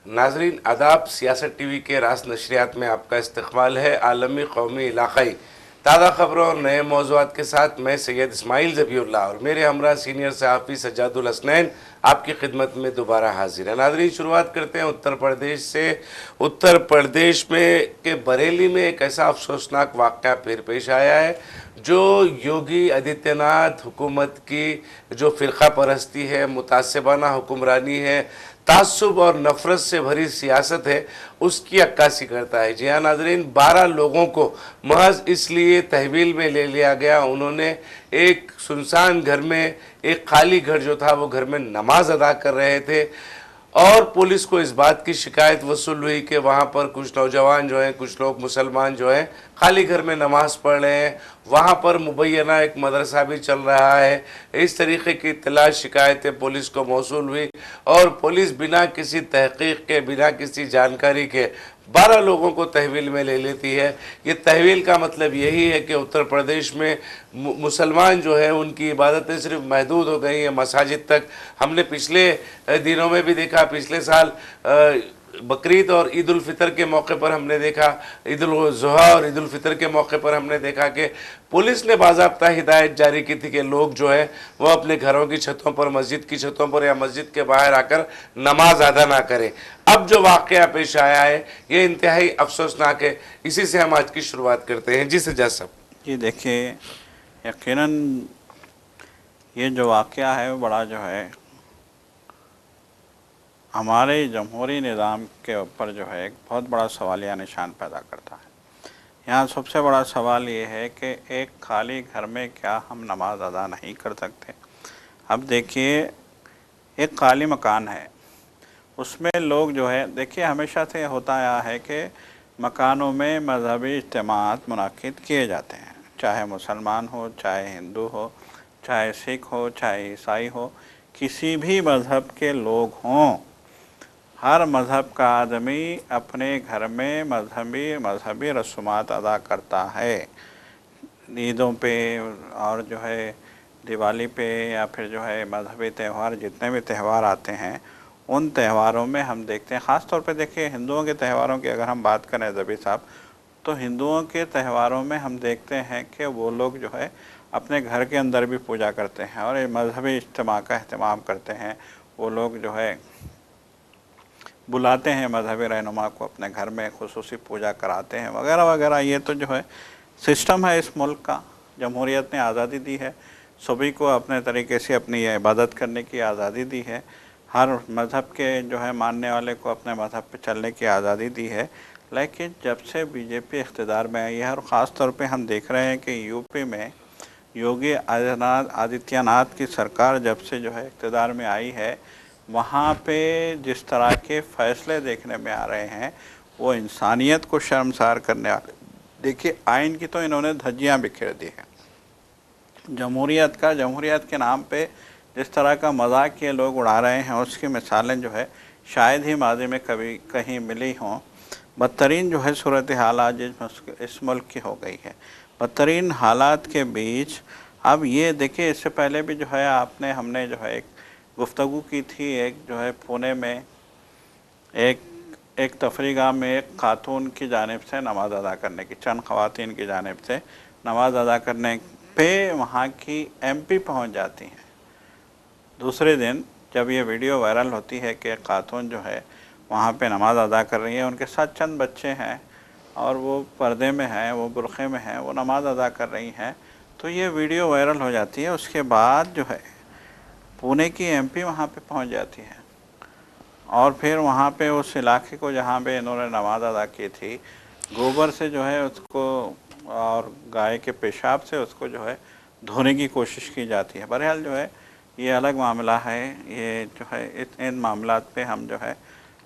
नाजरीन आदाब, सियासत टीवी के रास नशरियात में आपका इस्तकबाल है। आलमी, कौमी, इलाक़ाई ताज़ा खबरों और नए मौज़ूआत के साथ मैं सैयद इस्माइल ज़बीउल्लाह और मेरे हमरा सीनियर सहाफ़ी सज्जादुल हसनैन आपकी खिदमत में दोबारा हाजिर है। नाजरीन, शुरुआत करते हैं उत्तर प्रदेश से। उत्तर प्रदेश में के बरेली में एक ऐसा अफसोसनाक वाक़या फिर पेश आया है जो योगी आदित्यनाथ हुकूमत की जो फ़िरका परस्ती है, मुतासिबाना हुक्मरानी है, तासुब और नफ़रत से भरी सियासत है, उसकी अक्कासी करता है। जी हाँ नाजरीन, 12 लोगों को महज इसलिए तहवील में ले लिया गया, उन्होंने एक सुनसान घर में, एक खाली घर जो था वो घर में नमाज अदा कर रहे थे और पुलिस को इस बात की शिकायत वसूल हुई कि वहाँ पर कुछ नौजवान जो हैं, कुछ लोग मुसलमान जो हैं खाली घर में नमाज़ पढ़ रहे हैं, वहाँ पर मुबैना एक मदरसा भी चल रहा है। इस तरीके की इत्तला शिकायतें पुलिस को मौसूल हुई और पुलिस बिना किसी तहकीक के, बिना किसी जानकारी के 12 लोगों को तहवील में ले लेती है। ये तहवील का मतलब यही है कि उत्तर प्रदेश में मुसलमान जो है उनकी इबादतें सिर्फ महदूद हो गई हैं मसाजिद तक। हमने पिछले दिनों में भी देखा, पिछले साल बकरीद और ईद उल फितर के मौके पर हमने देखा, ईद उल ज़ुहा और ईद उल फितर के मौके पर हमने देखा कि पुलिस ने बाज़ाब्ता हिदायत जारी की थी कि लोग जो है वो अपने घरों की छतों पर, मस्जिद की छतों पर या मस्जिद के बाहर आकर नमाज अदा ना करें। अब जो वाक़या पेश आया है ये इंतहाई अफसोसनाक है। इसी से हम आज की शुरुआत करते हैं। जी सज्जाद साहब। जी देखिए, यकीनन ये जो वाक़या है वो बड़ा जो है हमारे जमहूरी निज़ाम के ऊपर जो है एक बहुत बड़ा सवालिया निशान पैदा करता है। यहाँ सबसे बड़ा सवाल ये है कि एक खाली घर में क्या हम नमाज अदा नहीं कर सकते। अब देखिए, एक खाली मकान है, उसमें लोग जो है, देखिए हमेशा से होता आया है कि मकानों में मजहबी इज्तिमात मुनाकिद किए जाते हैं, चाहे मुसलमान हो, चाहे हिंदू हो, चाहे सिख हो, चाहे ईसाई हो, किसी भी मज़हब के लोग हों। हर मज़हब का आदमी अपने घर में मजहबी रस्मात अदा करता है। ईदों पे और जो है दिवाली पे या फिर जो है मजहबी त्यौहार, जितने भी त्यौहार आते हैं उन त्यौहारों में हम देखते हैं, ख़ास तौर पे देखिए हिंदुओं के त्यौहारों की अगर हम बात करें ज़बी साहब, तो हिंदुओं के त्यौहारों में हम देखते हैं कि वो लोग जो है अपने घर के अंदर भी पूजा करते हैं और मजहबी इज्तिमा का अहतमाम करते हैं। वो लोग जो है बुलाते हैं मजहबी रहनुमा को अपने घर में, खुसूसी पूजा कराते हैं वगैरह वगैरह। ये तो जो है सिस्टम है इस मुल्क का। जमहूरियत ने आज़ादी दी है, सभी को अपने तरीके से अपनी इबादत करने की आज़ादी दी है, हर मज़हब के जो है मानने वाले को अपने मज़हब पे चलने की आज़ादी दी है। लेकिन जब से बीजेपी इख्तिदार में आई है और ख़ास तौर पे हम देख रहे हैं कि यूपी में योगी आदित्यनाथ की सरकार जब से जो है इख्तिदार में आई है, वहाँ पे जिस तरह के फ़ैसले देखने में आ रहे हैं वो इंसानियत को शर्मसार करने वाले। देखिए, आइन की तो इन्होंने धज्जियाँ बिखेर दी है। जमहूरियत के नाम पे जिस तरह का मजाक ये लोग उड़ा रहे हैं उसकी मिसालें जो है शायद ही माजी में कभी कहीं मिली हों। बदतरीन जो है सूरत हाल आज इस मुल्क की हो गई है। बदतरीन हालात के बीच अब ये देखिए, इससे पहले भी जो है हमने जो है एक गुफ्तगू की थी, एक जो है पुणे में एक तफरीगाह में एक खातून की जानिब से नमाज़ अदा करने की, चंद ख़वातीन की जानिब से नमाज़ अदा करने पे वहाँ की एमपी पहुँच जाती हैं। दूसरे दिन जब ये वीडियो वायरल होती है कि खातून जो है वहाँ पे नमाज़ अदा कर रही है, उनके साथ चंद बच्चे हैं और वो पर्दे में हैं, वो बुरखे में हैं, वो नमाज़ अदा कर रही हैं, तो ये वीडियो वायरल हो जाती है। उसके बाद जो है पुणे की एमपी वहाँ पे पहुँच जाती है और फिर वहाँ पे उस इलाके को जहाँ पे इन्होंने नमाज़ अदा की थी, गोबर से जो है उसको और गाय के पेशाब से उसको जो है धोने की कोशिश की जाती है। बहरहाल जो है ये अलग मामला है। ये जो है इन मामलात पे हम जो है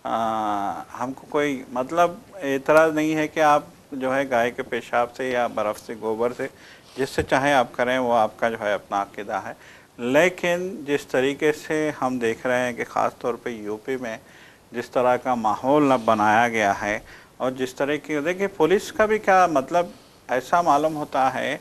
हमको कोई मतलब एतराज़ नहीं है कि आप जो है गाय के पेशाब से या बर्फ़ से, गोबर से, जिससे चाहे आप करें, वो आपका जो है अपना अक़ीदा है। लेकिन जिस तरीके से हम देख रहे हैं कि ख़ास तौर पे यूपी में जिस तरह का माहौल अब बनाया गया है और जिस तरह की, देखिए पुलिस का भी क्या मतलब, ऐसा मालूम होता है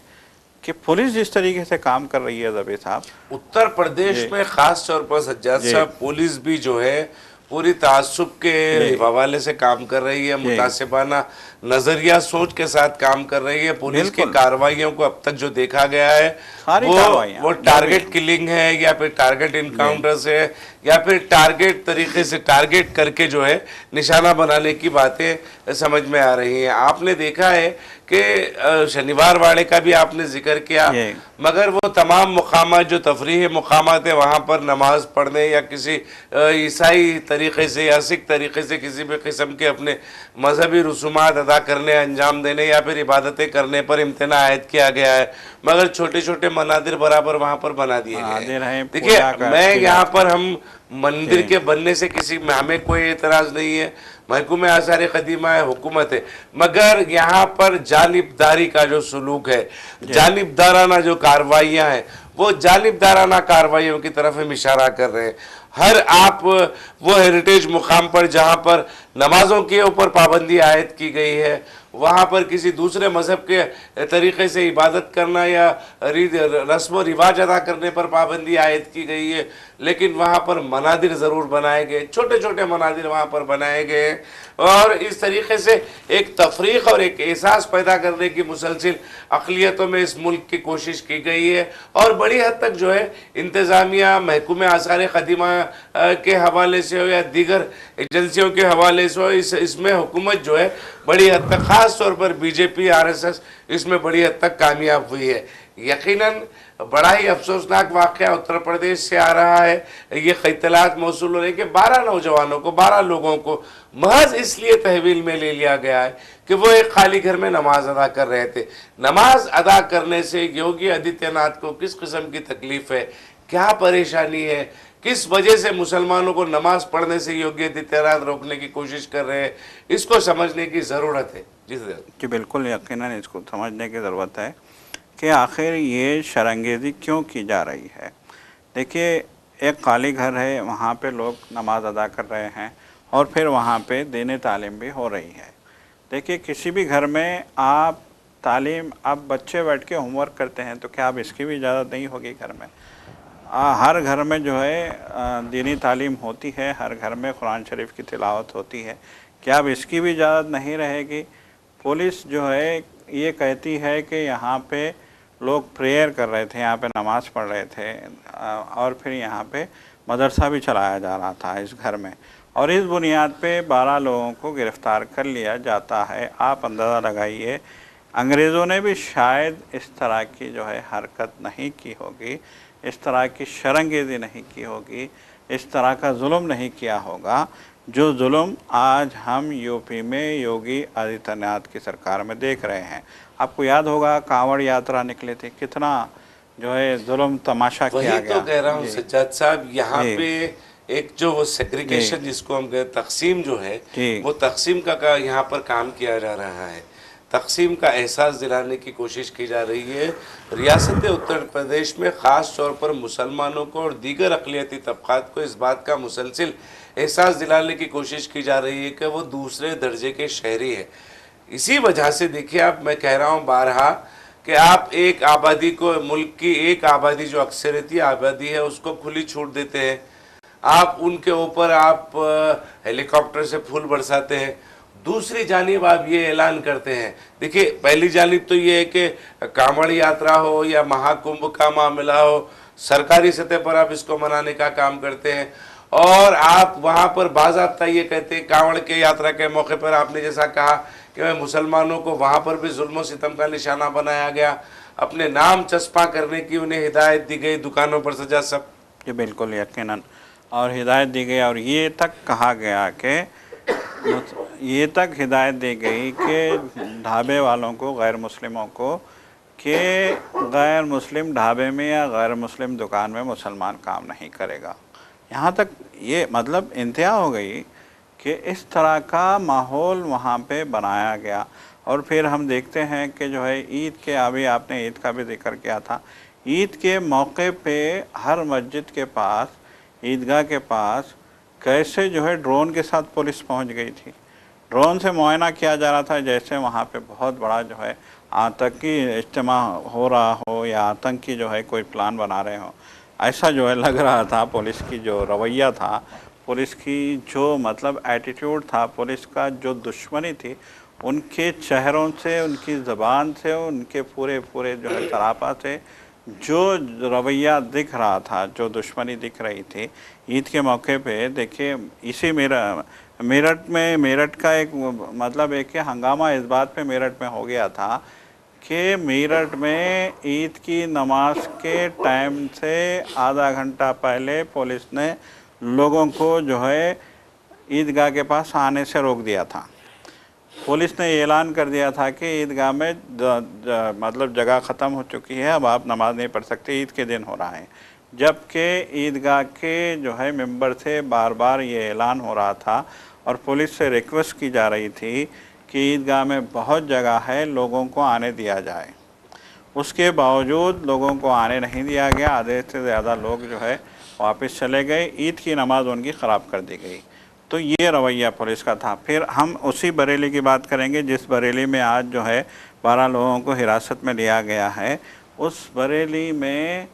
कि पुलिस जिस तरीके से काम कर रही है ज़बी साहब, उत्तर प्रदेश में खास तौर पर सज्जाद साहब पुलिस भी जो है पूरी तासुब के हवाले से काम कर रही है, मुतासिबाना नजरिया सोच के साथ काम कर रही है। पुलिस की कार्रवाइयों को अब तक जो देखा गया है वो टारगेट किलिंग है या फिर टारगेट इनकाउंटर्स है या फिर टारगेट तरीके से टारगेट करके जो है निशाना बनाने की बातें समझ में आ रही हैं। आपने देखा है कि शनिवार वाले का भी आपने जिक्र किया, मगर वो तमाम मुकामात जो तफरीही मुकामात है वहाँ पर नमाज पढ़ने या किसी ईसाई तरीके से या सिख तरीके से किसी भी किस्म के अपने मजहबी रसूमात अदा करने, अंजाम देने या फिर इबादतें करने पर इम्तना आयद किया गया है, मगर छोटे छोटे मनादिर बराबर वहाँ पर बना दिए गए। देखिए, मैं यहाँ पर हम मंदिर के बनने से किसी में हमें कोई एतराज़ नहीं है, महकूम आसार कदीमा है, हुकूमत है, मगर यहाँ पर जानिबदारी का जो सलूक है, जानिबदाराना जो कार्रवाइयाँ हैं, वो जानिबदाराना कार्रवाइयों की तरफ हम इशारा कर रहे हैं। हर आप वो हेरिटेज मुकाम पर जहाँ पर नमाजों के ऊपर पाबंदी आयद की गई है, वहाँ पर किसी दूसरे मज़हब के तरीक़े से इबादत करना या रस्म व रिवाज अदा करने पर पाबंदी आयद की गई है, लेकिन वहाँ पर मनादिर ज़रूर बनाए गए, छोटे छोटे मनादिर वहाँ पर बनाए गए और इस तरीके से एक तफरीक़ और एक एहसास पैदा करने की मुसलसिल अक़लियतों में इस मुल्क की कोशिश की गई है। और बड़ी हद तक जो है इंतज़ामिया, महकूम आसार क़दीमा के हवाले से हो या दीगर एजेंसियों के हवाले से हो, इसमें हुकूमत जो है बड़ी हद तक, ख़ास तौर पर बीजेपी RSS इसमें बड़ी हद तक कामयाब हुई है। यकीनन बड़ा ही अफसोसनाक वाक़या उत्तर प्रदेश से आ रहा है। ये इत्तलात मौसूल हो रही कि 12 नौजवानों को, 12 लोगों को महज इसलिए तहवील में ले लिया गया है कि वो एक खाली घर में नमाज अदा कर रहे थे। नमाज अदा करने से योगी आदित्यनाथ को किस किस्म की तकलीफ़ है, क्या परेशानी है, किस वजह से मुसलमानों को नमाज पढ़ने से योगी आदित्यनाथ रोकने की कोशिश कर रहे हैं, इसको समझने की ज़रूरत है। जी बिल्कुल, यकीनन इसको समझने की ज़रूरत है कि आखिर ये शरंगेज़ी क्यों की जा रही है। देखिए, एक खाली घर है, वहाँ पे लोग नमाज अदा कर रहे हैं और फिर वहाँ पे दीनी तालीम भी हो रही है। देखिए, किसी भी घर में आप तालीम, आप बच्चे बैठ के होमवर्क करते हैं तो क्या अब इसकी भी इजाज़त नहीं होगी घर में? हर घर में जो है दीनी तालीम होती है, हर घर में कुरान शरीफ की तिलावत होती है, क्या अब इसकी भी इजाज़त नहीं रहेगी? पुलिस जो है ये कहती है कि यहाँ पे लोग प्रेयर कर रहे थे, यहाँ पे नमाज़ पढ़ रहे थे और फिर यहाँ पे मदरसा भी चलाया जा रहा था इस घर में, और इस बुनियाद पे 12 लोगों को गिरफ़्तार कर लिया जाता है। आप अंदाज़ा लगाइए, अंग्रेज़ों ने भी शायद इस तरह की जो है हरकत नहीं की होगी, इस तरह की शरंगेज़ी नहीं की होगी, इस तरह का जुल्म नहीं किया होगा जो जुल्म आज हम यूपी में योगी आदित्यनाथ की सरकार में देख रहे हैं। आपको याद होगा, कांवड़ यात्रा निकले थे, कितना जो है जुल्म तमाशा किया गया। तो कह रहा हूँ सज्जाद साहब, यहाँ पे एक जो वो सेग्रीगेशन जिसको हम कहते तकसीम जो है, वो तकसीम का यहाँ पर काम किया जा रहा है। तकसीम का एहसास दिलाने की कोशिश की जा रही है। रियासत उत्तर प्रदेश में ख़ास तौर पर मुसलमानों को और दीगर अक़लियती तबक़ात को इस बात का मुसलसिल एहसास दिलाने की कोशिश की जा रही है कि वो दूसरे दर्जे के शहरी है। इसी वजह से देखिए, आप, मैं कह रहा हूँ बारहा कि आप एक आबादी को, मुल्क की एक आबादी जो अक्सरियती आबादी है, उसको खुली छूट देते हैं। आप उनके ऊपर आप हेलीकॉप्टर से फूल बरसाते हैं। दूसरी जानिब आप ये ऐलान करते हैं, देखिए पहली जानिब तो ये है कि कांवड़ यात्रा हो या महाकुंभ का मामला हो, सरकारी सतह पर आप इसको मनाने का काम करते हैं और आप वहाँ पर बाज़ाब्ता ये कहते हैं, कांवड़ के यात्रा के मौके पर आपने जैसा कहा कि मुसलमानों को वहाँ पर भी जुल्म और सितम का निशाना बनाया गया, अपने नाम चस्पा करने की उन्हें हिदायत दी गई, दुकानों पर सजा सब। जी बिल्कुल, यकीनन, और हिदायत दी गई और ये तक कहा गया कि ये तक हिदायत दी गई कि ढाबे वालों को, गैर मुस्लिमों को, कि गैर मुस्लिम ढाबे में या गैर मुस्लिम दुकान में मुसलमान काम नहीं करेगा। यहाँ तक ये मतलब इंतहा हो गई कि इस तरह का माहौल वहाँ पे बनाया गया। और फिर हम देखते हैं कि जो है ईद के, अभी आपने ईद का भी जिक्र किया था, ईद के मौके पे हर मस्जिद के पास, ईदगाह के पास कैसे जो है ड्रोन के साथ पुलिस पहुंच गई थी। ड्रोन से मुआयना किया जा रहा था जैसे वहाँ पे बहुत बड़ा जो है आतंकी इज्तिमा हो रहा हो या आतंकी जो है कोई प्लान बना रहे हो, ऐसा जो है लग रहा था। पुलिस की जो रवैया था पुलिस की जो मतलब एटीट्यूड था, पुलिस का जो दुश्मनी थी, उनके चेहरों से, उनकी ज़बान से, उनके पूरे पूरे जो है सरापा से जो रवैया दिख रहा था, जो दुश्मनी दिख रही थी ईद के मौके पे। देखिए इसी मेरठ का एक मतलब एक हंगामा इस बात पे मेरठ में हो गया था कि मेरठ में ईद की नमाज के टाइम से आधा घंटा पहले पुलिस ने लोगों को जो है ईदगाह के पास आने से रोक दिया था। पुलिस ने ऐलान कर दिया था कि ईदगाह में मतलब जगह ख़त्म हो चुकी है, अब आप नमाज़ नहीं पढ़ सकते, ईद के दिन हो रहा है। जबकि ईदगाह के जो है मेंबर से बार बार ये ऐलान हो रहा था और पुलिस से रिक्वेस्ट की जा रही थी कि ईदगाह में बहुत जगह है, लोगों को आने दिया जाए। उसके बावजूद लोगों को आने नहीं दिया गया, आधे से ज़्यादा लोग जो है वापस चले गए, ईद की नमाज़ उनकी ख़राब कर दी गई। तो ये रवैया पुलिस का था। फिर हम उसी बरेली की बात करेंगे जिस बरेली में आज जो है 12 लोगों को हिरासत में लिया गया है। उस बरेली में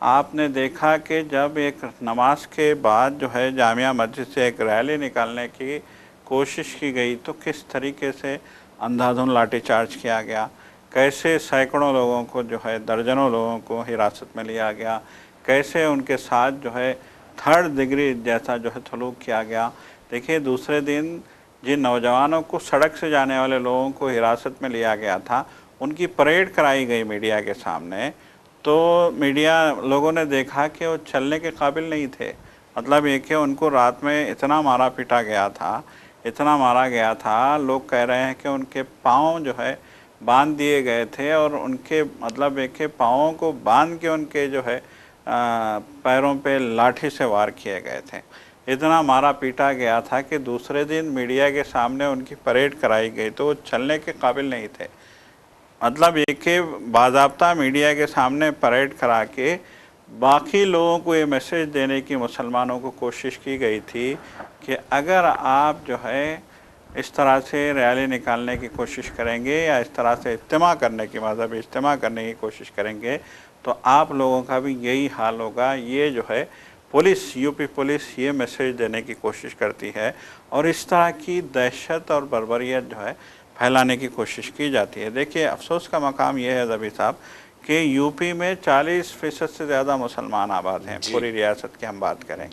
आपने देखा कि जब एक नमाज के बाद जो है जामिया मस्जिद से एक रैली निकालने की कोशिश की गई तो किस तरीके से अंधाधुंध लाठीचार्ज किया गया, कैसे सैकड़ों लोगों को जो है दर्जनों लोगों को हिरासत में लिया गया, कैसे उनके साथ जो है 3rd डिग्री जैसा जो है सलूक किया गया। देखिए दूसरे दिन जिन नौजवानों को सड़क से जाने वाले लोगों को हिरासत में लिया गया था, उनकी परेड कराई गई मीडिया के सामने, तो मीडिया लोगों ने देखा कि वो चलने के काबिल नहीं थे। मतलब ये कि उनको रात में इतना मारा पीटा गया था, इतना मारा गया था, लोग कह रहे हैं कि उनके पाँव जो है बांध दिए गए थे और उनके मतलब एक के पाँवों को बांध के उनके जो है पैरों पे लाठी से वार किए गए थे। इतना मारा पीटा गया था कि दूसरे दिन मीडिया के सामने उनकी परेड कराई गई तो वो चलने के काबिल नहीं थे। मतलब एक के बाज़ाब्ता मीडिया के सामने परेड करा के बाकी लोगों को ये मैसेज देने की मुसलमानों को कोशिश की गई थी कि अगर आप जो है इस तरह से रैली निकालने की कोशिश करेंगे या इस तरह से इज्तिमा करने की मज़हबी इज्तिमा करने की कोशिश करेंगे तो आप लोगों का भी यही हाल होगा। ये जो है पुलिस, यूपी पुलिस ये मैसेज देने की कोशिश करती है और इस तरह की दहशत और बर्बरियत जो है फैलाने की कोशिश की जाती है। देखिए अफसोस का मकाम ये है ज़बी साहब कि यूपी में 40% से ज़्यादा मुसलमान आबाद हैं। पूरी रियासत की हम बात करें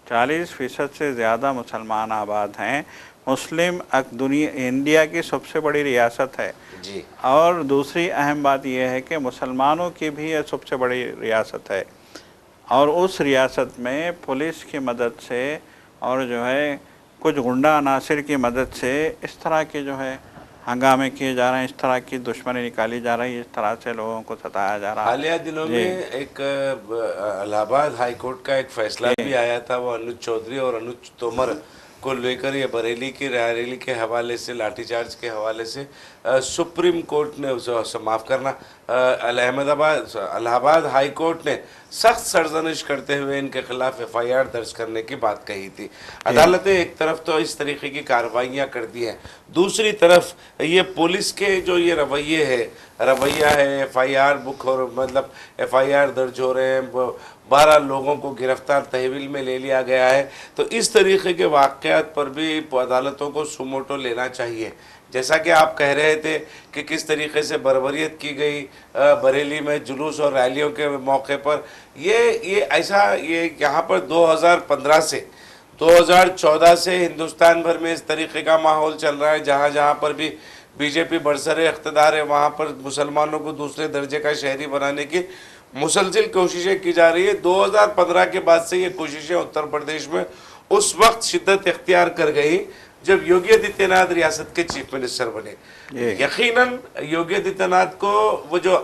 40% से ज़्यादा मुसलमान आबाद हैं। मुस्लिम दुनिया इंडिया की सबसे बड़ी रियासत है जी। और दूसरी अहम बात यह है कि मुसलमानों की भी यह सबसे बड़ी रियासत है और उस रियासत में पुलिस की मदद से और जो है कुछ गुंडा अनासिर की मदद से इस तरह के जो है हंगामे किए जा रहे हैं, इस तरह की दुश्मनी निकाली जा रही है, इस तरह से लोगों को सताया जा रहा है। हालिया दिनों में एक इलाहाबाद हाई कोर्ट का एक फैसला भी आया था, वो अनुज चौधरी और अनुज तोमर को लेकर, ये बरेली की रैली के हवाले से, लाठीचार्ज के हवाले से सुप्रीम कोर्ट ने माफ़ करना इलाहाबाद हाई कोर्ट ने सख्त सरजनिश करते हुए इनके खिलाफ FIR दर्ज करने की बात कही थी। अदालतें एक तरफ तो इस तरीके की कार्रवाइयाँ कर दी हैं, दूसरी तरफ ये पुलिस के जो ये रवैया है FIR बुक और मतलब FIR दर्ज हो रहे हैं, 12 लोगों को गिरफ्तार तहवील में ले लिया गया है। तो इस तरीके के वाक़यात पर भी अदालतों को सुमोटो लेना चाहिए। जैसा कि आप कह रहे थे कि किस तरीके से बर्बरियत की गई बरेली में जुलूस और रैलियों के मौके पर, ये यहाँ पर 2015 से 2014 से हिंदुस्तान भर में इस तरीके का माहौल चल रहा है। जहाँ जहाँ पर भी बीजेपी बरसरे इख्तिदार है वहाँ पर मुसलमानों को दूसरे दर्जे का शहरी बनाने की मुसलसिल कोशिशें की जा रही है। 2015 के बाद से ये कोशिशें उत्तर प्रदेश में उस वक्त शिद्दत इख्तियार कर गई जब योगी आदित्यनाथ रियासत के चीफ मिनिस्टर बने। यकीनन योगी आदित्यनाथ को वो जो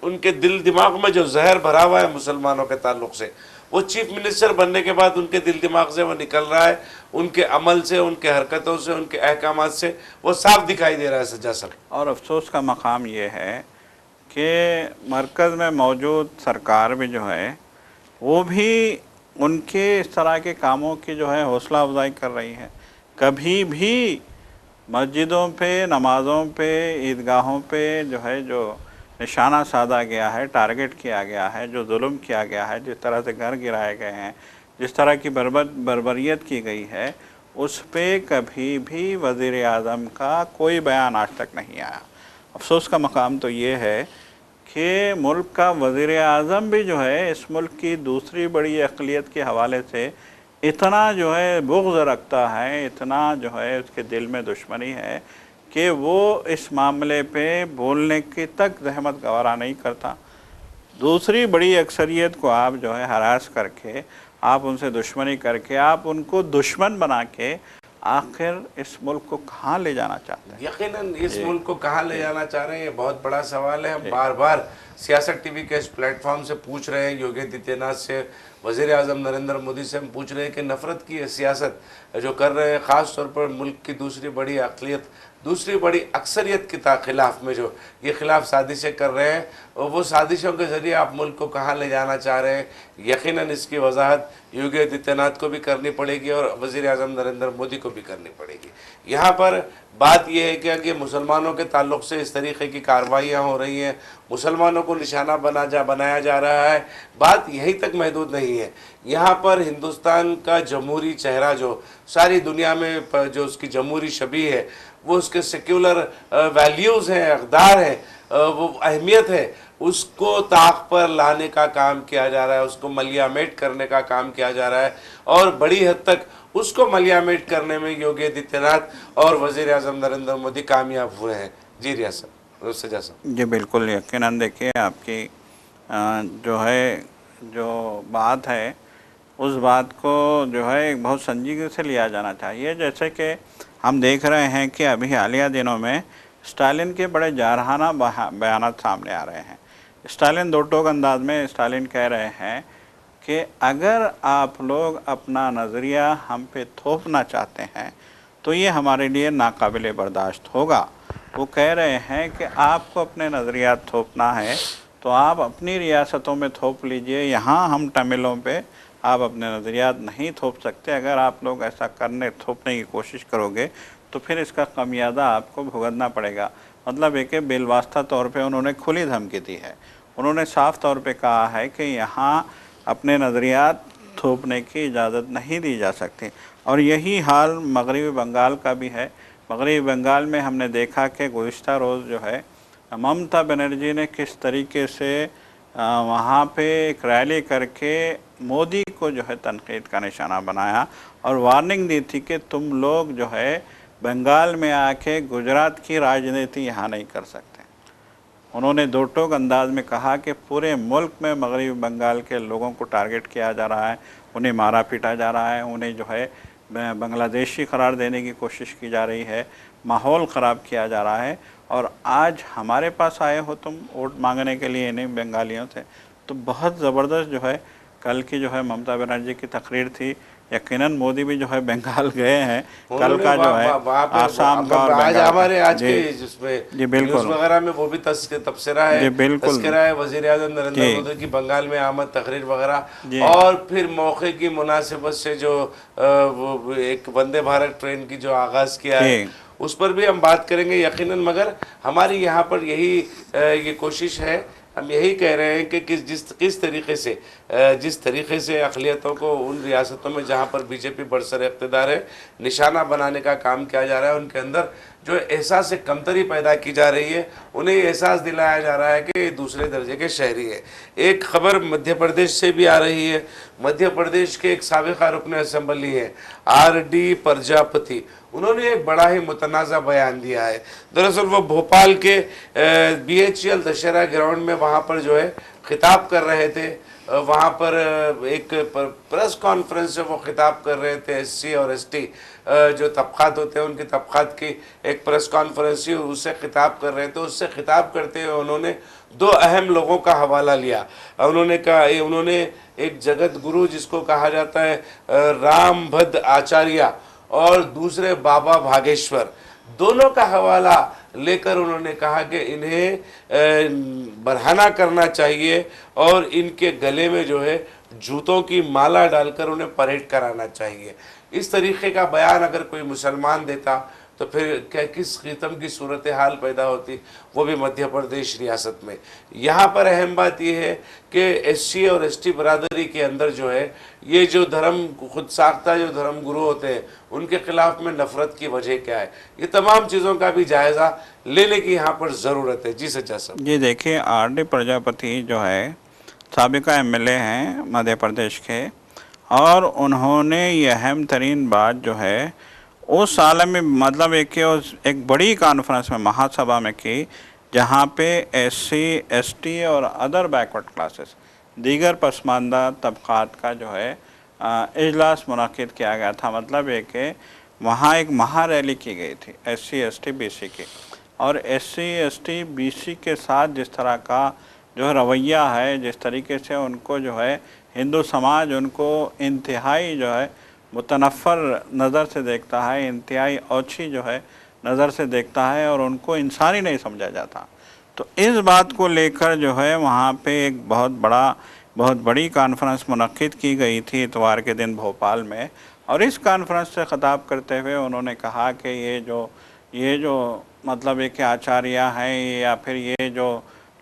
उनके दिल दिमाग में जो जहर भरा हुआ है मुसलमानों के ताल्लुक से, वो चीफ मिनिस्टर बनने के बाद उनके दिल दिमाग से वो निकल रहा है, उनके अमल से, उनके हरकतों से, उनके अहकामात से वो साफ दिखाई दे रहा है सजा सर। और अफसोस का मकाम ये है कि मरकज़ में मौजूद सरकार भी जो है वो भी उनके इस तरह के कामों की जो है हौसला अफजाई कर रही है। कभी भी मस्जिदों पे, नमाज़ों पे, ईदगाहों पे जो है जो निशाना साधा गया है, टारगेट किया गया है, जो जुल्म किया गया है, जिस तरह से घर गिराए गए हैं, जिस तरह की बर्बरियत की गई है, उस पे कभी भी वज़ीर आज़म का कोई बयान आज तक नहीं आया। अफ़सोस का मकाम तो ये है कि मुल्क का वज़ीर आज़म भी जो है इस मुल्क की दूसरी बड़ी अक़लियत के हवाले से इतना जो है बुग़्ज़ रखता है, इतना जो है उसके दिल में दुश्मनी है कि वो इस मामले पे बोलने की तक ज़हमत गवारा नहीं करता। दूसरी बड़ी अक्सरियत को आप जो है हरास करके, आप उनसे दुश्मनी करके, आप उनको दुश्मन बना के आखिर इस मुल्क को कहाँ ले जाना चाहते हैं? यकीनन इस मुल्क को कहाँ ले जाना चाह रहे हैं, ये बहुत बड़ा सवाल है। हम बार बार सियासत टीवी के इस प्लेटफॉर्म से पूछ रहे हैं, योगी आदित्यनाथ से, वज़ीर आज़म नरेंद्र मोदी से हम पूछ रहे हैं कि नफ़रत की सियासत जो कर रहे हैं, ख़ास तौर पर मुल्क की दूसरी बड़ी अक़लियत, दूसरी बड़ी अक्सरियत के खिलाफ में जो ये खिलाफ साजिशें कर रहे हैं, वो साजिशों के ज़रिए आप मुल्क को कहाँ ले जाना चाह रहे हैं, यकीनन इसकी वजाहत योगी आदित्यनाथ को भी करनी पड़ेगी और वज़ीर आज़म नरेंद्र मोदी को भी करनी पड़ेगी। यहाँ पर बात यह है कि मुसलमानों के ताल्लुक़ से इस तरीक़े की कार्रवाइयाँ हो रही हैं, मुसलमानों को निशाना बनाया जा रहा है, बात यहीं तक महदूद नहीं है। यहाँ पर हिंदुस्तान का जमहूरी चेहरा जो सारी दुनिया में जो उसकी जमहूरी शबी है, वो उसके सेक्युलर वैल्यूज़ हैं, अक़दार हैं, वो अहमियत है, उसको ताक पर लाने का काम किया जा रहा है, उसको मलियामेट करने का काम किया जा रहा है और बड़ी हद तक उसको मलियामेट करने में योगी आदित्यनाथ और वज़ीर आज़म नरेंद्र मोदी कामयाब हुए हैं। जी रियासत सजा साहब। जी बिल्कुल, यकीनन देखिए आपकी जो है जो बात है, उस बात को जो है एक बहुत संजीदगी से लिया जाना चाहिए। जैसे कि हम देख रहे हैं कि अभी हालिया दिनों में स्टालिन के बड़े जारहाना बयानात सामने आ रहे हैं। स्टालिन दो टोक अंदाज में स्टालिन कह रहे हैं कि अगर आप लोग अपना नज़रिया हम पे थोपना चाहते हैं तो ये हमारे लिए नाकाबिले बर्दाश्त होगा। वो कह रहे हैं कि आपको अपने नज़रियात थोपना है तो आप अपनी रियासतों में थोप लीजिए, यहाँ हम तमिलों पे आप अपने नज़रियात नहीं थोप सकते। अगर आप लोग ऐसा थोपने की कोशिश करोगे तो फिर इसका खमियाजा आपको भुगतना पड़ेगा। मतलब एक बिलवास्ता तौर पे उन्होंने खुली धमकी दी है। उन्होंने साफ़ तौर पे कहा है कि यहाँ अपने नज़रियात थोपने की इजाज़त नहीं दी जा सकती। और यही हाल मगरबी बंगाल का भी है। मगरबी बंगाल में हमने देखा कि गुज़िश्ता रोज़ जो है ममता बनर्जी ने किस तरीके से वहाँ पे एक रैली करके मोदी को जो है तनकीद का निशाना बनाया और वार्निंग दी थी कि तुम लोग जो है बंगाल में आके गुजरात की राजनीति यहाँ नहीं कर सकते। उन्होंने दो टोक अंदाज में कहा कि पूरे मुल्क में मगरबी बंगाल के लोगों को टारगेट किया जा रहा है, उन्हें मारा पीटा जा रहा है, उन्हें जो है बांग्लादेशी करार देने की कोशिश की जा रही है, माहौल ख़राब किया जा रहा है। और आज हमारे पास आए हो तुम वोट मांगने के लिए इन्हीं बंगालियों से, तो बहुत ज़बरदस्त जो है कल की जो है ममता बनर्जी की तकरीर थी। यकीनन मोदी भी जो है बंगाल गए हैं, कल का जो है आसाम का और आज हमारे आज के जिसमें जी बिल्कुल न्यूज़ वगैरह में वो भी तस्करा है, जी बिल्कुल तस्करा है वज़ीर आज़म नरेंद्र मोदी की बंगाल में आमद, तकरीर वगैरह। और फिर मौके की मुनासिबत से जो वो एक वंदे भारत ट्रेन की जो आगाज़ किया है उस पर भी हम बात करेंगे यकीनन। मगर हमारी यहाँ पर यही ये कोशिश है, हम यही कह रहे हैं कि जिस तरीके से अक़लियतों को उन रियासतों में जहाँ पर बीजेपी बरसर इक़्तिदार है निशाना बनाने का काम किया जा रहा है, उनके अंदर जो एहसास कमतरी पैदा की जा रही है, उन्हें एहसास दिलाया जा रहा है कि ये दूसरे दर्जे के शहरी है। एक ख़बर मध्य प्रदेश से भी आ रही है। मध्य प्रदेश के एक साबिक़ा रुकन असम्बली हैं RD प्रजापति, उन्होंने एक बड़ा ही मुतनाज़ा बयान दिया है। दरअसल वो भोपाल के BHEL दशहरा ग्राउंड में वहाँ पर जो है खिताब कर रहे थे। वहाँ पर एक प्रेस कॉन्फ्रेंस से वो खिताब कर रहे थे। SC और ST जो तबक़ात होते हैं उनकी तबक़ात की एक प्रेस कॉन्फ्रेंस थी, उससे खिताब कर रहे थे। उससे खिताब करते हुए उन्होंने दो अहम लोगों का हवाला लिया। उन्होंने एक जगत गुरु जिसको कहा जाता है रामभद्र आचार्य और दूसरे बाबा भागेश्वर, दोनों का हवाला लेकर उन्होंने कहा कि इन्हें बरहाना करना चाहिए और इनके गले में जो है जूतों की माला डालकर उन्हें परेड कराना चाहिए। इस तरीके का बयान अगर कोई मुसलमान देता तो फिर क्या किस किस्म की सूरत हाल पैदा होती, वो भी मध्य प्रदेश रियासत में। यहाँ पर अहम बात यह है कि SC और ST बरादरी के अंदर जो है, ये जो धर्म खुद साख्ता जो धर्म गुरु होते हैं, उनके खिलाफ में नफरत की वजह क्या है, ये तमाम चीज़ों का भी जायज़ा लेने की यहाँ पर ज़रूरत है। जी सच्चा साहब। जी देखिए, RD प्रजापति जो है साबिका MLA हैं मध्य प्रदेश के, और उन्होंने ये अहम तरीन बात जो है उस साल में मतलब एक बड़ी कॉन्फ्रेंस में महासभा में की, जहाँ पे SC ST और अदर बैकवर्ड क्लासेस दीगर पसमानदा तबक़ात का जो है इजलास मुनक़िद किया गया था। मतलब ये कि वहाँ एक महा रैली की गई थी SC ST BC की, और SC ST BC के साथ जिस तरह का जो रवैया है, जिस तरीके से उनको जो है हिंदू समाज उनको इंतहाई जो है मुतनफ़र नज़र से देखता है, इंतहाई ओछी जो है नज़र से देखता है, और उनको इंसानी नहीं समझा जाता। तो इस बात को लेकर जो है वहाँ पे एक बहुत बड़ी कॉन्फ्रेंस मुनक़िद की गई थी इतवार के दिन भोपाल में, और इस कॉन्फ्रेंस से ख़िताब करते हुए उन्होंने कहा कि ये जो मतलब एक आचार्य हैं या फिर ये जो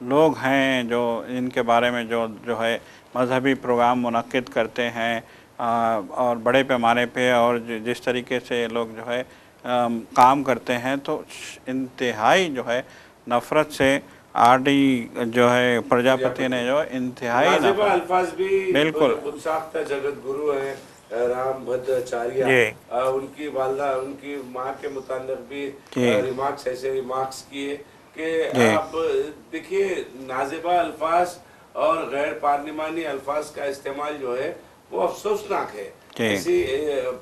लोग हैं जो इनके बारे में जो है मजहबी प्रोग्राम मुनक़िद करते हैं और बड़े पैमाने पे, और जिस तरीके से ये लोग जो है काम करते हैं, तो इंतहाई जो है नफ़रत से RD जो है प्रजापति ने जो इंतहाई अल्फाज भी बिल्कुल खुद साख्ता जगत गुरु हैं राम भद्राचार्य, उनकी वालदा उनकी माँ के मुताल्लिक़ भी रिमार्क्स ऐसे रिमार्क्स किए कि आप देखिए नाज़िबा अल्फाज और गैर पार्लिमानी अल्फाज का इस्तेमाल जो है वो अफसोसनाक है। ऐसी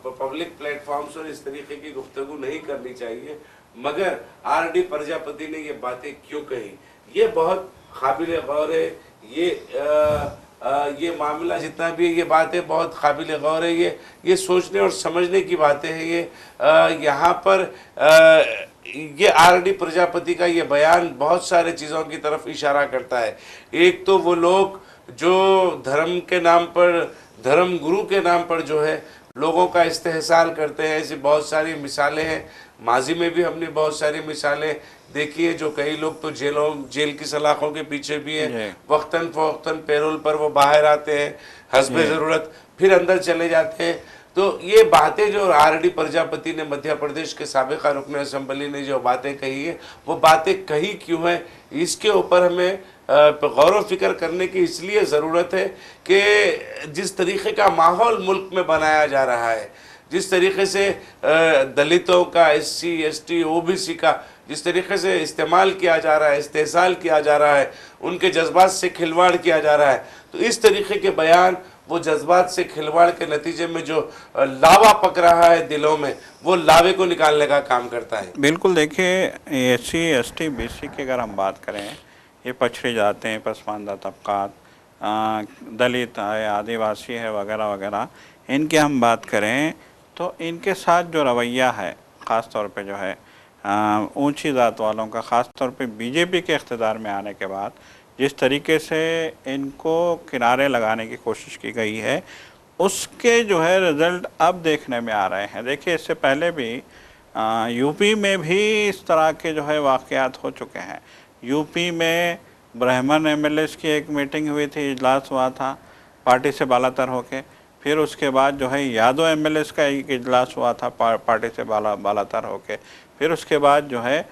पब्लिक प्लेटफॉर्म्स और इस तरीके की गुफ्तगू नहीं करनी चाहिए। मगर RD प्रजापति ने ये बातें क्यों कही, ये बहुत काबिल गौर है। ये मामला जितना भी है, ये बातें बहुत काबिल गौर है। ये सोचने और समझने की बातें हैं। ये यहाँ पर ये RD प्रजापति का ये बयान बहुत सारे चीज़ों की तरफ इशारा करता है। एक तो वो लोग जो धर्म के नाम पर, धर्म गुरु के नाम पर जो है लोगों का इस्तेहसाल करते हैं, ऐसी बहुत सारी मिसालें हैं। माजी में भी हमने बहुत सारी मिसालें देखी है, जो कई लोग तो जेल की सलाखों के पीछे भी हैं, वक्तन फ़वक्तन पैरोल पर वो बाहर आते हैं, हस्बे ज़रूरत फिर अंदर चले जाते हैं। तो ये बातें जो RD प्रजापति ने, मध्य प्रदेश के साबिका रुकन असम्बली ने जो बातें कही है, वो बातें कही क्यों है, इसके ऊपर हमें गौर व फिक्र करने की इसलिए ज़रूरत है कि जिस तरीक़े का माहौल मुल्क में बनाया जा रहा है, जिस तरीके से दलितों का, SC ST OBC का जिस तरीके से इस्तेमाल किया जा रहा है, इस्तेहसाल किया जा रहा है, उनके जज्बात से खिलवाड़ किया जा रहा है, तो इस तरीके के बयान वो जज्बात से खिलवाड़ के नतीजे में जो लावा पक रहा है दिलों में, वो लावे को निकालने का काम करता है। बिल्कुल देखिए, SC ST BC की अगर हम बात करें, ये पछड़ी जाते हैं, पसमानदा तबक़ात, दलित है, आदिवासी है, वगैरह वगैरह, इनकी हम बात करें तो इनके साथ जो रवैया है, ख़ास तौर पे जो है ऊंची ज़ात वालों का, ख़ास तौर पे BJP के इक़्तिदार में आने के बाद जिस तरीके से इनको किनारे लगाने की कोशिश की गई है, उसके जो है रिज़ल्ट अब देखने में आ रहे हैं। देखिए, इससे पहले भी यूपी में भी इस तरह के जो है वाक़यात हो चुके हैं। यूपी में ब्राह्मण MLAs की एक मीटिंग हुई थी, इजलास हुआ था पार्टी से बालातर होके, फिर उसके बाद जो है यादव MLAs का एक इजलास हुआ था पार्टी से बालातर होके, फिर उसके बाद जो है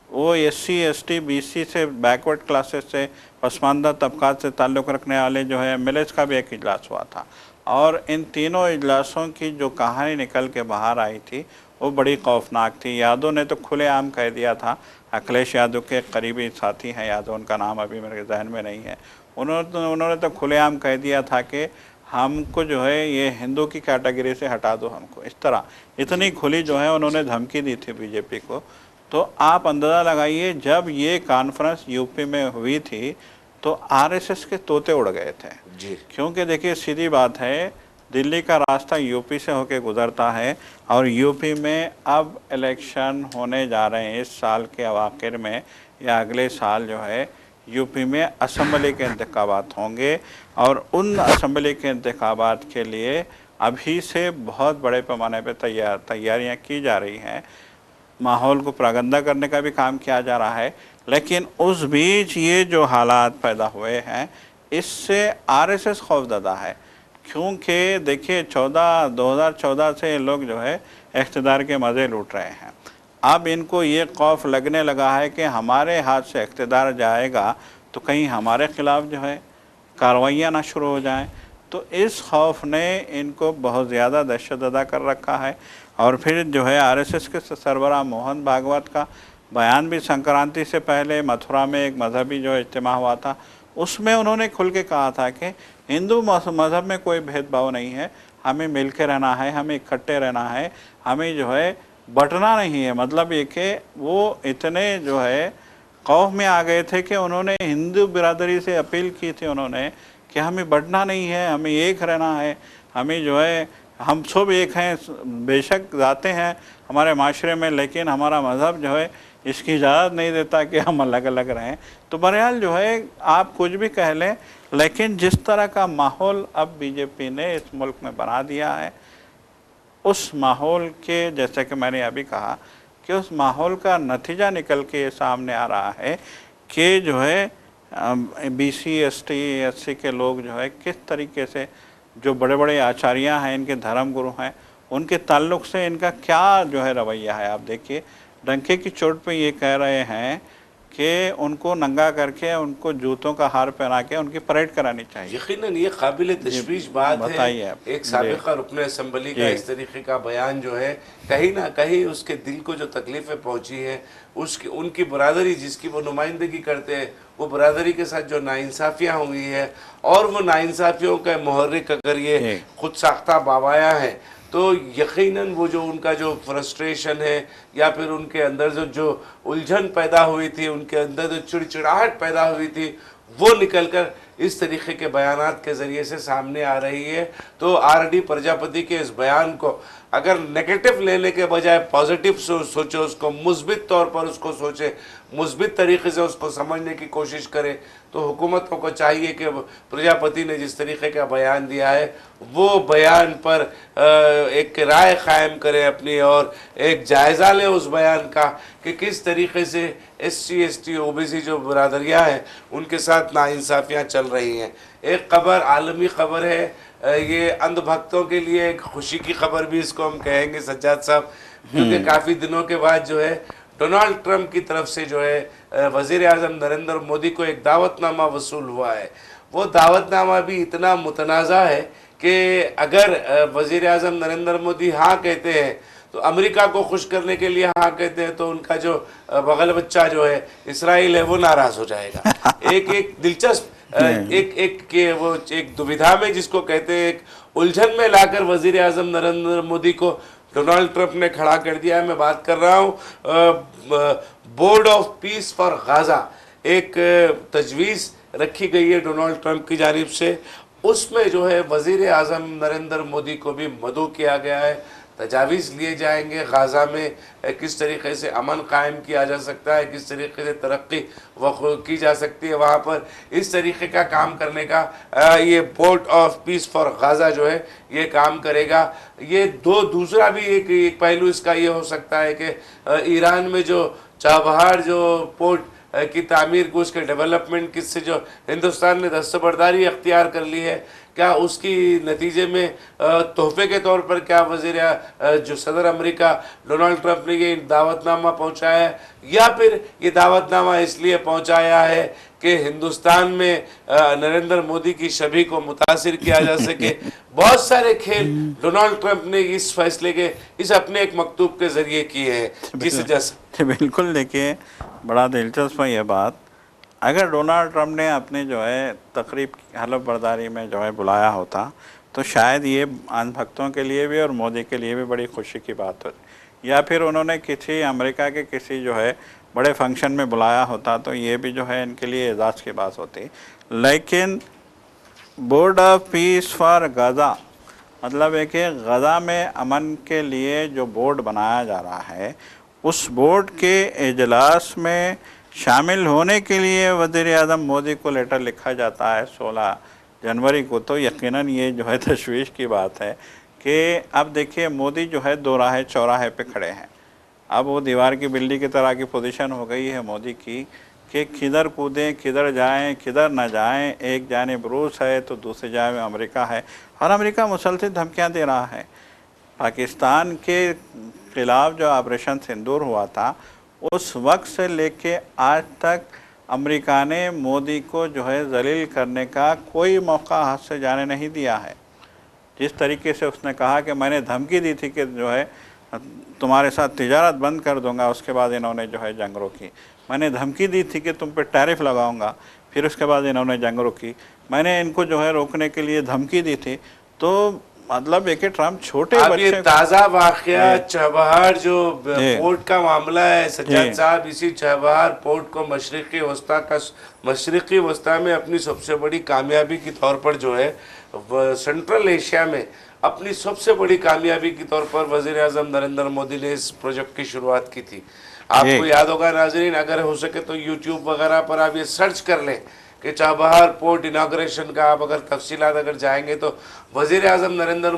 वो SC ST BC से, बैकवर्ड क्लासेस से, पसमानदा तबक़ात से ताल्लुक़ रखने वाले जो है MLAs का भी एक इजलास हुआ था। और इन तीनों इजलासों की जो कहानी निकल के बाहर आई थी वो बड़ी खौफनाक थी। यादव ने तो खुलेआम कह दिया था, अखिलेश यादव के करीबी साथी हैं यादव, उनका नाम अभी मेरे जहन में नहीं है, उन्होंने तो खुलेआम कह दिया था कि हमको जो है ये हिंदू की कैटेगरी से हटा दो हमको, इस तरह इतनी खुली जो है उन्होंने धमकी दी थी BJP को। तो आप अंदाज़ा लगाइए, जब ये कॉन्फ्रेंस यूपी में हुई थी तो RSS के तोते उड़ गए थे जी। क्योंकि देखिए, सीधी बात है, दिल्ली का रास्ता यूपी से होकर गुज़रता है, और यूपी में अब इलेक्शन होने जा रहे हैं इस साल के आखिर में या अगले साल जो है यूपी में असम्बली के इंतखाबात होंगे, और उन असम्बली के इंतखाबात के लिए अभी से बहुत बड़े पैमाने पर तैयारियां की जा रही हैं। माहौल को प्रागंदा करने का भी काम किया जा रहा है। लेकिन उस बीच ये जो हालात पैदा हुए हैं, इससे आरएसएस खौफजदा है, क्योंकि देखिए 2014 से ये लोग जो है इक़्तिदार के मज़े लूट रहे हैं। अब इनको ये खौफ लगने लगा है कि हमारे हाथ से इक़्तिदार जाएगा तो कहीं हमारे ख़िलाफ़ जो है कार्रवाइयाँ ना शुरू हो जाएं। तो इस खौफ ने इनको बहुत ज़्यादा दहशतज़दा कर रखा है। और फिर जो है आरएसएस के सरबराह मोहन भागवत का बयान भी संक्रांति से पहले मथुरा में एक मजहबी जो इज्तिमा हुआ था, उसमें उन्होंने खुल के कहा था कि हिंदू मज़हब में कोई भेदभाव नहीं है, हमें मिल के रहना है, हमें इकट्ठे रहना है, हमें जो है बंटना नहीं है। मतलब ये कि वो इतने जो है खौफ में आ गए थे कि उन्होंने हिंदू बिरादरी से अपील की थी उन्होंने कि हमें बंटना नहीं है, हमें एक रहना है, हमें जो है हम सब एक हैं, बेशक जाते हैं हमारे माशरे में, लेकिन हमारा मज़हब जो है इसकी इजाज़त नहीं देता कि हम अलग अलग रहें। तो बहरहाल जो है आप कुछ भी कह लें, लेकिन जिस तरह का माहौल अब बीजेपी ने इस मुल्क में बना दिया है, उस माहौल के, जैसे कि मैंने अभी कहा कि उस माहौल का नतीजा निकल के ये सामने आ रहा है कि जो है बीसी एसटी एससी के लोग जो है किस तरीके से, जो बड़े बड़े आचार्य हैं, इनके धर्म गुरु हैं, उनके ताल्लुक़ से इनका क्या जो है रवैया है। आप देखिए डंके की चोट पे ये कह रहे हैं कि उनको नंगा करके, उनको जूतों का हार पहना के उनकी परेड करानी चाहिए। यकीनन ये काबिल तशवीश बात है। बताइए आप। एक साबिक़ा रुकन असम्बली का इस तरीके का बयान जो है, कहीं ना कहीं उसके दिल को जो तकलीफ़ें पहुंची हैं, उसकी उनकी बरादरी जिसकी वो नुमाइंदगी करते हैं, वो बरादरी के साथ जो नाइंसाफ़ियाँ हुई है, और वो नाइंसाफ़ियों का मुहर्रिक अगर ये खुद साख्ता बाबाया है, तो यकीनन वो जो उनका जो फ्रस्ट्रेशन है, या फिर उनके अंदर जो उलझन पैदा हुई थी, उनके अंदर जो चिड़चिड़ाहट पैदा हुई थी, वो निकलकर इस तरीके के बयानात के ज़रिए से सामने आ रही है। तो आरडी प्रजापति के इस बयान को अगर नेगेटिव लेने के बजाय पॉजिटिव सोचे, उसको मुस्बित तौर पर उसको सोचे, मुस्बित तरीके से उसको समझने की कोशिश करे, तो हुकूमतों को चाहिए कि प्रजापति ने जिस तरीके का बयान दिया है, वो बयान पर एक राय कायम करें अपनी, और एक जायज़ा लें उस बयान का कि किस तरीके से SC ST OBC जो बरादरियाँ हैं उनके साथ नाइंसाफ़ियाँ चल रही हैं। एक खबर, आलमी खबर है, ये अंधभक्तों के लिए एक खुशी की खबर भी इसको हम कहेंगे सज्जाद साहब, क्योंकि काफ़ी दिनों के बाद जो है डोनाल्ड ट्रंप की तरफ से जो है वज़ीर आज़म नरेंद्र मोदी को एक दावतनामा वसूल हुआ है। वो दावतनामा भी इतना मुतनाज़ा है कि अगर वज़ीर आज़म नरेंद्र मोदी हाँ कहते हैं तो अमेरिका को खुश करने के लिए हाँ कहते हैं, तो उनका जो बगल बच्चा जो है इसराइल है, वो नाराज़ हो जाएगा। एक दिलचस्प एक के वो एक दुविधा में, जिसको कहते हैं एक उलझन में लाकर वज़ीर आज़म नरेंद्र मोदी को डोनाल्ड ट्रंप ने खड़ा कर दिया है। मैं बात कर रहा हूँ board of peace for Gaza, एक तजवीज़ रखी गई है डोनाल्ड ट्रंप की जानिब से, उसमें जो है वज़ीर आज़म नरेंद्र मोदी को भी मदऊ किया गया है। तजावीज़ लिए जाएंगे गाज़ा में किस तरीके से अमन कायम किया जा सकता है, किस तरीके से तरक्की की जा सकती है वहाँ पर, इस तरीके का काम करने का ये board of peace for Gaza जो है ये काम करेगा। ये दूसरा भी एक पहलू इसका ये हो सकता है कि ईरान में जो चाबहार जो पोर्ट की तामीर को, उसके डेवलपमेंट किससे जो हिंदुस्तान ने दस्तबरदारी अख्तियार कर ली है, क्या उसकी नतीजे में तोहफे के तौर पर क्या वज़ीर जो सदर अमेरिका डोनाल्ड ट्रंप ने ये दावतनामा पहुंचाया है, या फिर ये दावतनामा इसलिए पहुंचाया है कि हिंदुस्तान में नरेंद्र मोदी की छवि को मुतासिर किया जा सके। बहुत सारे खेल डोनाल्ड ट्रंप ने इस फैसले के इस अपने एक मकतूब के ज़रिए किए हैं। किस जैसा बिल्कुल, देखिए बड़ा दिलचस्प है ये बात। अगर डोनाल्ड ट्रंप ने अपने जो है तकरीब हलफ बर्दारी में जो है बुलाया होता, तो शायद ये अंधभक्तों के लिए भी और मोदी के लिए भी बड़ी खुशी की बात होती, या फिर उन्होंने किसी अमेरिका के किसी जो है बड़े फंक्शन में बुलाया होता, तो ये भी जो है इनके लिए एजाज़ की बात होती। लेकिन board of peace for Gaza मतलब है कि गाज़ा में अमन के लिए जो बोर्ड बनाया जा रहा है, उस बोर्ड के इजलास में शामिल होने के लिए वज़ीर आज़म मोदी को लेटर लिखा जाता है 16 जनवरी को। तो यकीनन ये जो है तशवीश की बात है कि अब देखिए मोदी जो है दो राहे चौराहे पे खड़े हैं अब वो दीवार की बिल्ली की तरह की पोजीशन हो गई है मोदी की कि किधर कूदें, किधर जाएं, किधर ना जाएं। एक जानिब रूस है तो दूसरी जानिब अमेरिका है, और अमेरिका मुसलसल धमकियां दे रहा है। पाकिस्तान के ख़िलाफ़ जो ऑपरेशन सिंदूर हुआ था, उस वक्त से लेके आज तक अमेरिका ने मोदी को जो है जलील करने का कोई मौका हाथ से जाने नहीं दिया है। जिस तरीके से उसने कहा कि मैंने धमकी दी थी कि जो है तुम्हारे साथ तिजारत बंद कर दूंगा, उसके बाद इन्होंने जो है जंग रोकी। मैंने धमकी दी थी कि तुम पे टैरिफ लगाऊंगा, फिर उसके बाद इन्होंने जंग रोकी। मैंने इनको जो है रोकने के लिए धमकी दी थी। तो मतलब एक ट्रम्प छोटे अब ये बच्चे ताज़ा वाकया चबहार जो जी। पोर्ट का मामला है, सज्जाद जी। साहब, इसी चबहार पोर्ट को मशरक़ी वस्ता में अपनी सबसे बड़ी कामयाबी के तौर पर जो है सेंट्रल एशिया में अपनी सबसे बड़ी कामयाबी के तौर पर वज़ीर आज़म नरेंद्र मोदी ने इस प्रोजेक्ट की शुरुआत की थी। आपको याद होगा नाजरीन, अगर हो सके तो यूट्यूब वगैरह पर आप ये सर्च कर लें कि चाबहार पोर्ट इनाग्रेशन का आप अगर तफसीलात अगर जाएंगे तो वज़ीर आज़म नरेंद्र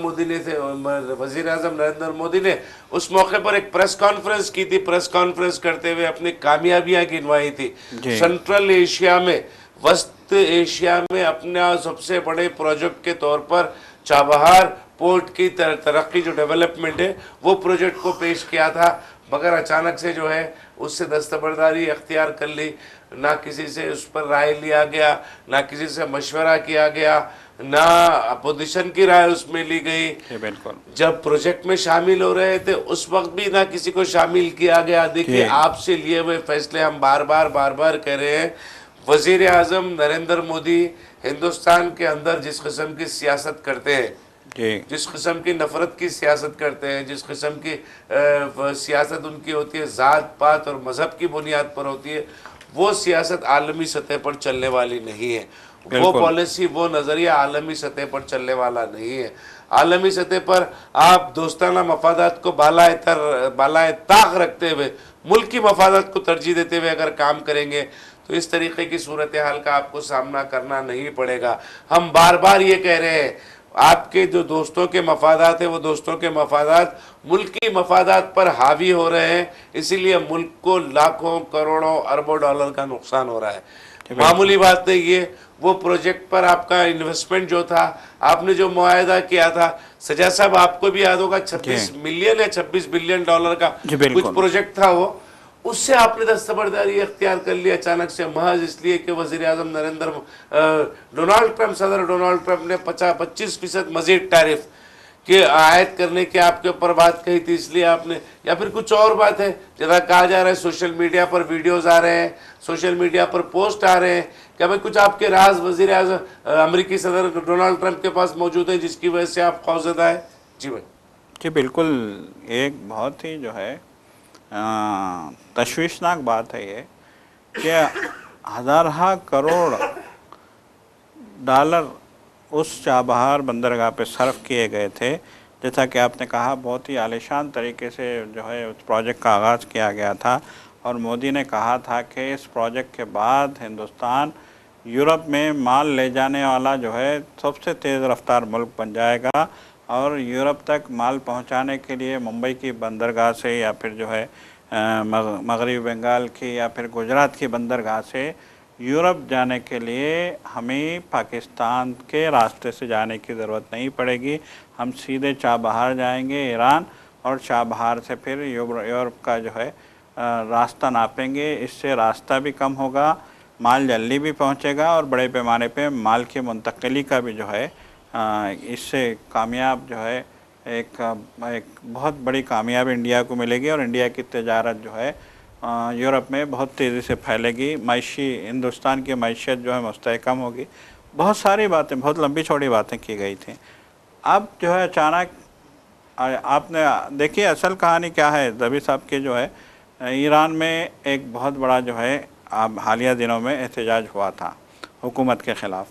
मोदी ने उस मौके पर एक प्रेस कॉन्फ्रेंस की थी। प्रेस कॉन्फ्रेंस करते हुए अपनी कामयाबियां गिनवाई थी। सेंट्रल एशिया में, वस्त एशिया में अपना सबसे बड़े प्रोजेक्ट के तौर पर चाबहार पोर्ट की तरक्की जो डेवलपमेंट है वो प्रोजेक्ट को पेश किया था, मगर अचानक से जो है उससे दस्तबरदारी अख्तियार कर ली। ना किसी से उस पर राय लिया गया, ना किसी से मशवरा किया गया, ना अपोजिशन की राय उसमें ली गई। बिल्कुल। जब प्रोजेक्ट में शामिल हो रहे थे उस वक्त भी ना किसी को शामिल किया गया। देखिए, आपसे लिए हुए फैसले हम बार बार कह रहे हैं। वजीर आज़म नरेंद्र मोदी हिंदुस्तान के अंदर जिस किस्म की सियासत करते हैं, जिस किस्म की नफरत की सियासत करते हैं, जिस किस्म की सियासत उनकी होती है ज़ात पात और मज़हब की बुनियाद पर होती है, वो सियासत आलमी सतह पर चलने वाली नहीं है। वो पॉलिसी, वो नज़रिया आलमी सतह पर चलने वाला नहीं है। आलमी सतह पर आप दोस्ताना मफादात को बालाए ताक रखते हुए, मुल्की मफादात को तरजीह देते हुए अगर काम करेंगे तो इस तरीके की सूरत हाल का आपको सामना करना नहीं पड़ेगा। हम बार बार ये कह रहे हैं, आपके जो दोस्तों के मफादात है वो दोस्तों के मफादात मुल्की मफादात पर हावी हो रहे हैं, इसीलिए मुल्क को लाखों करोड़ों अरबों डॉलर का नुकसान हो रहा है। मामूली बात नहीं है। वो प्रोजेक्ट पर आपका इन्वेस्टमेंट जो था, आपने जो मुआहदा किया था, सजा साहब आपको भी याद होगा, 26 मिलियन या 26 बिलियन डॉलर का कुछ प्रोजेक्ट था वो, उससे आपने दस्तबरदारी अख्तियार कर लिया अचानक से, महज इसलिए कि वज़ीर आज़म डोनाल्ड ट्रंप, सदर डोनाल्ड ट्रंप ने 25% मजीद टैरिफ के आयत करने की आपके ऊपर बात कही थी, इसलिए आपने, या फिर कुछ और बात है? जरा कहा जा रहा है सोशल मीडिया पर वीडियोस आ रहे हैं, सोशल मीडिया पर पोस्ट आ रहे हैं, क्या भाई कुछ आपके राज वज़ीर आज़म अमेरिकी सदर डोनाल्ड ट्रंप के पास मौजूद है जिसकी वजह से आप खौफजदा है? जी भाई। जी बिल्कुल, एक बहुत ही जो है तशवीशनाक बात है ये कि हज़ार करोड़ डॉलर उस चाबहार बंदरगाह पे सर्फ किए गए थे। जैसा कि आपने कहा, बहुत ही आलीशान तरीके से जो है उस प्रोजेक्ट का आगाज़ किया गया था, और मोदी ने कहा था कि इस प्रोजेक्ट के बाद हिंदुस्तान यूरोप में माल ले जाने वाला जो है सबसे तेज़ रफ्तार मुल्क बन जाएगा, और यूरोप तक माल पहुंचाने के लिए मुंबई की बंदरगाह से, या फिर जो है मगरबी बंगाल की, या फिर गुजरात की बंदरगाह से यूरोप जाने के लिए हमें पाकिस्तान के रास्ते से जाने की ज़रूरत नहीं पड़ेगी। हम सीधे चाबहार जाएंगे ईरान, और चाबहार से फिर यूरोप का जो है रास्ता नापेंगे। इससे रास्ता भी कम होगा, माल जल्दी भी पहुंचेगा, और बड़े पैमाने पे माल की मुंतकली का भी जो है इससे कामयाब जो है एक बहुत बड़ी कामयाब इंडिया को मिलेगी, और इंडिया की तजारत जो है यूरोप में बहुत तेज़ी से फैलेगी। हिंदुस्तान की मैशियत जो है मुस्तहकम होगी। बहुत सारी बातें, बहुत लंबी चौड़ी बातें की गई थी। अब जो है अचानक आपने देखिए असल कहानी क्या है। ज़बी साहब के जो है ईरान में एक बहुत बड़ा जो है अब हालिया दिनों में एहतजाज हुआ था हुकूमत के ख़िलाफ़,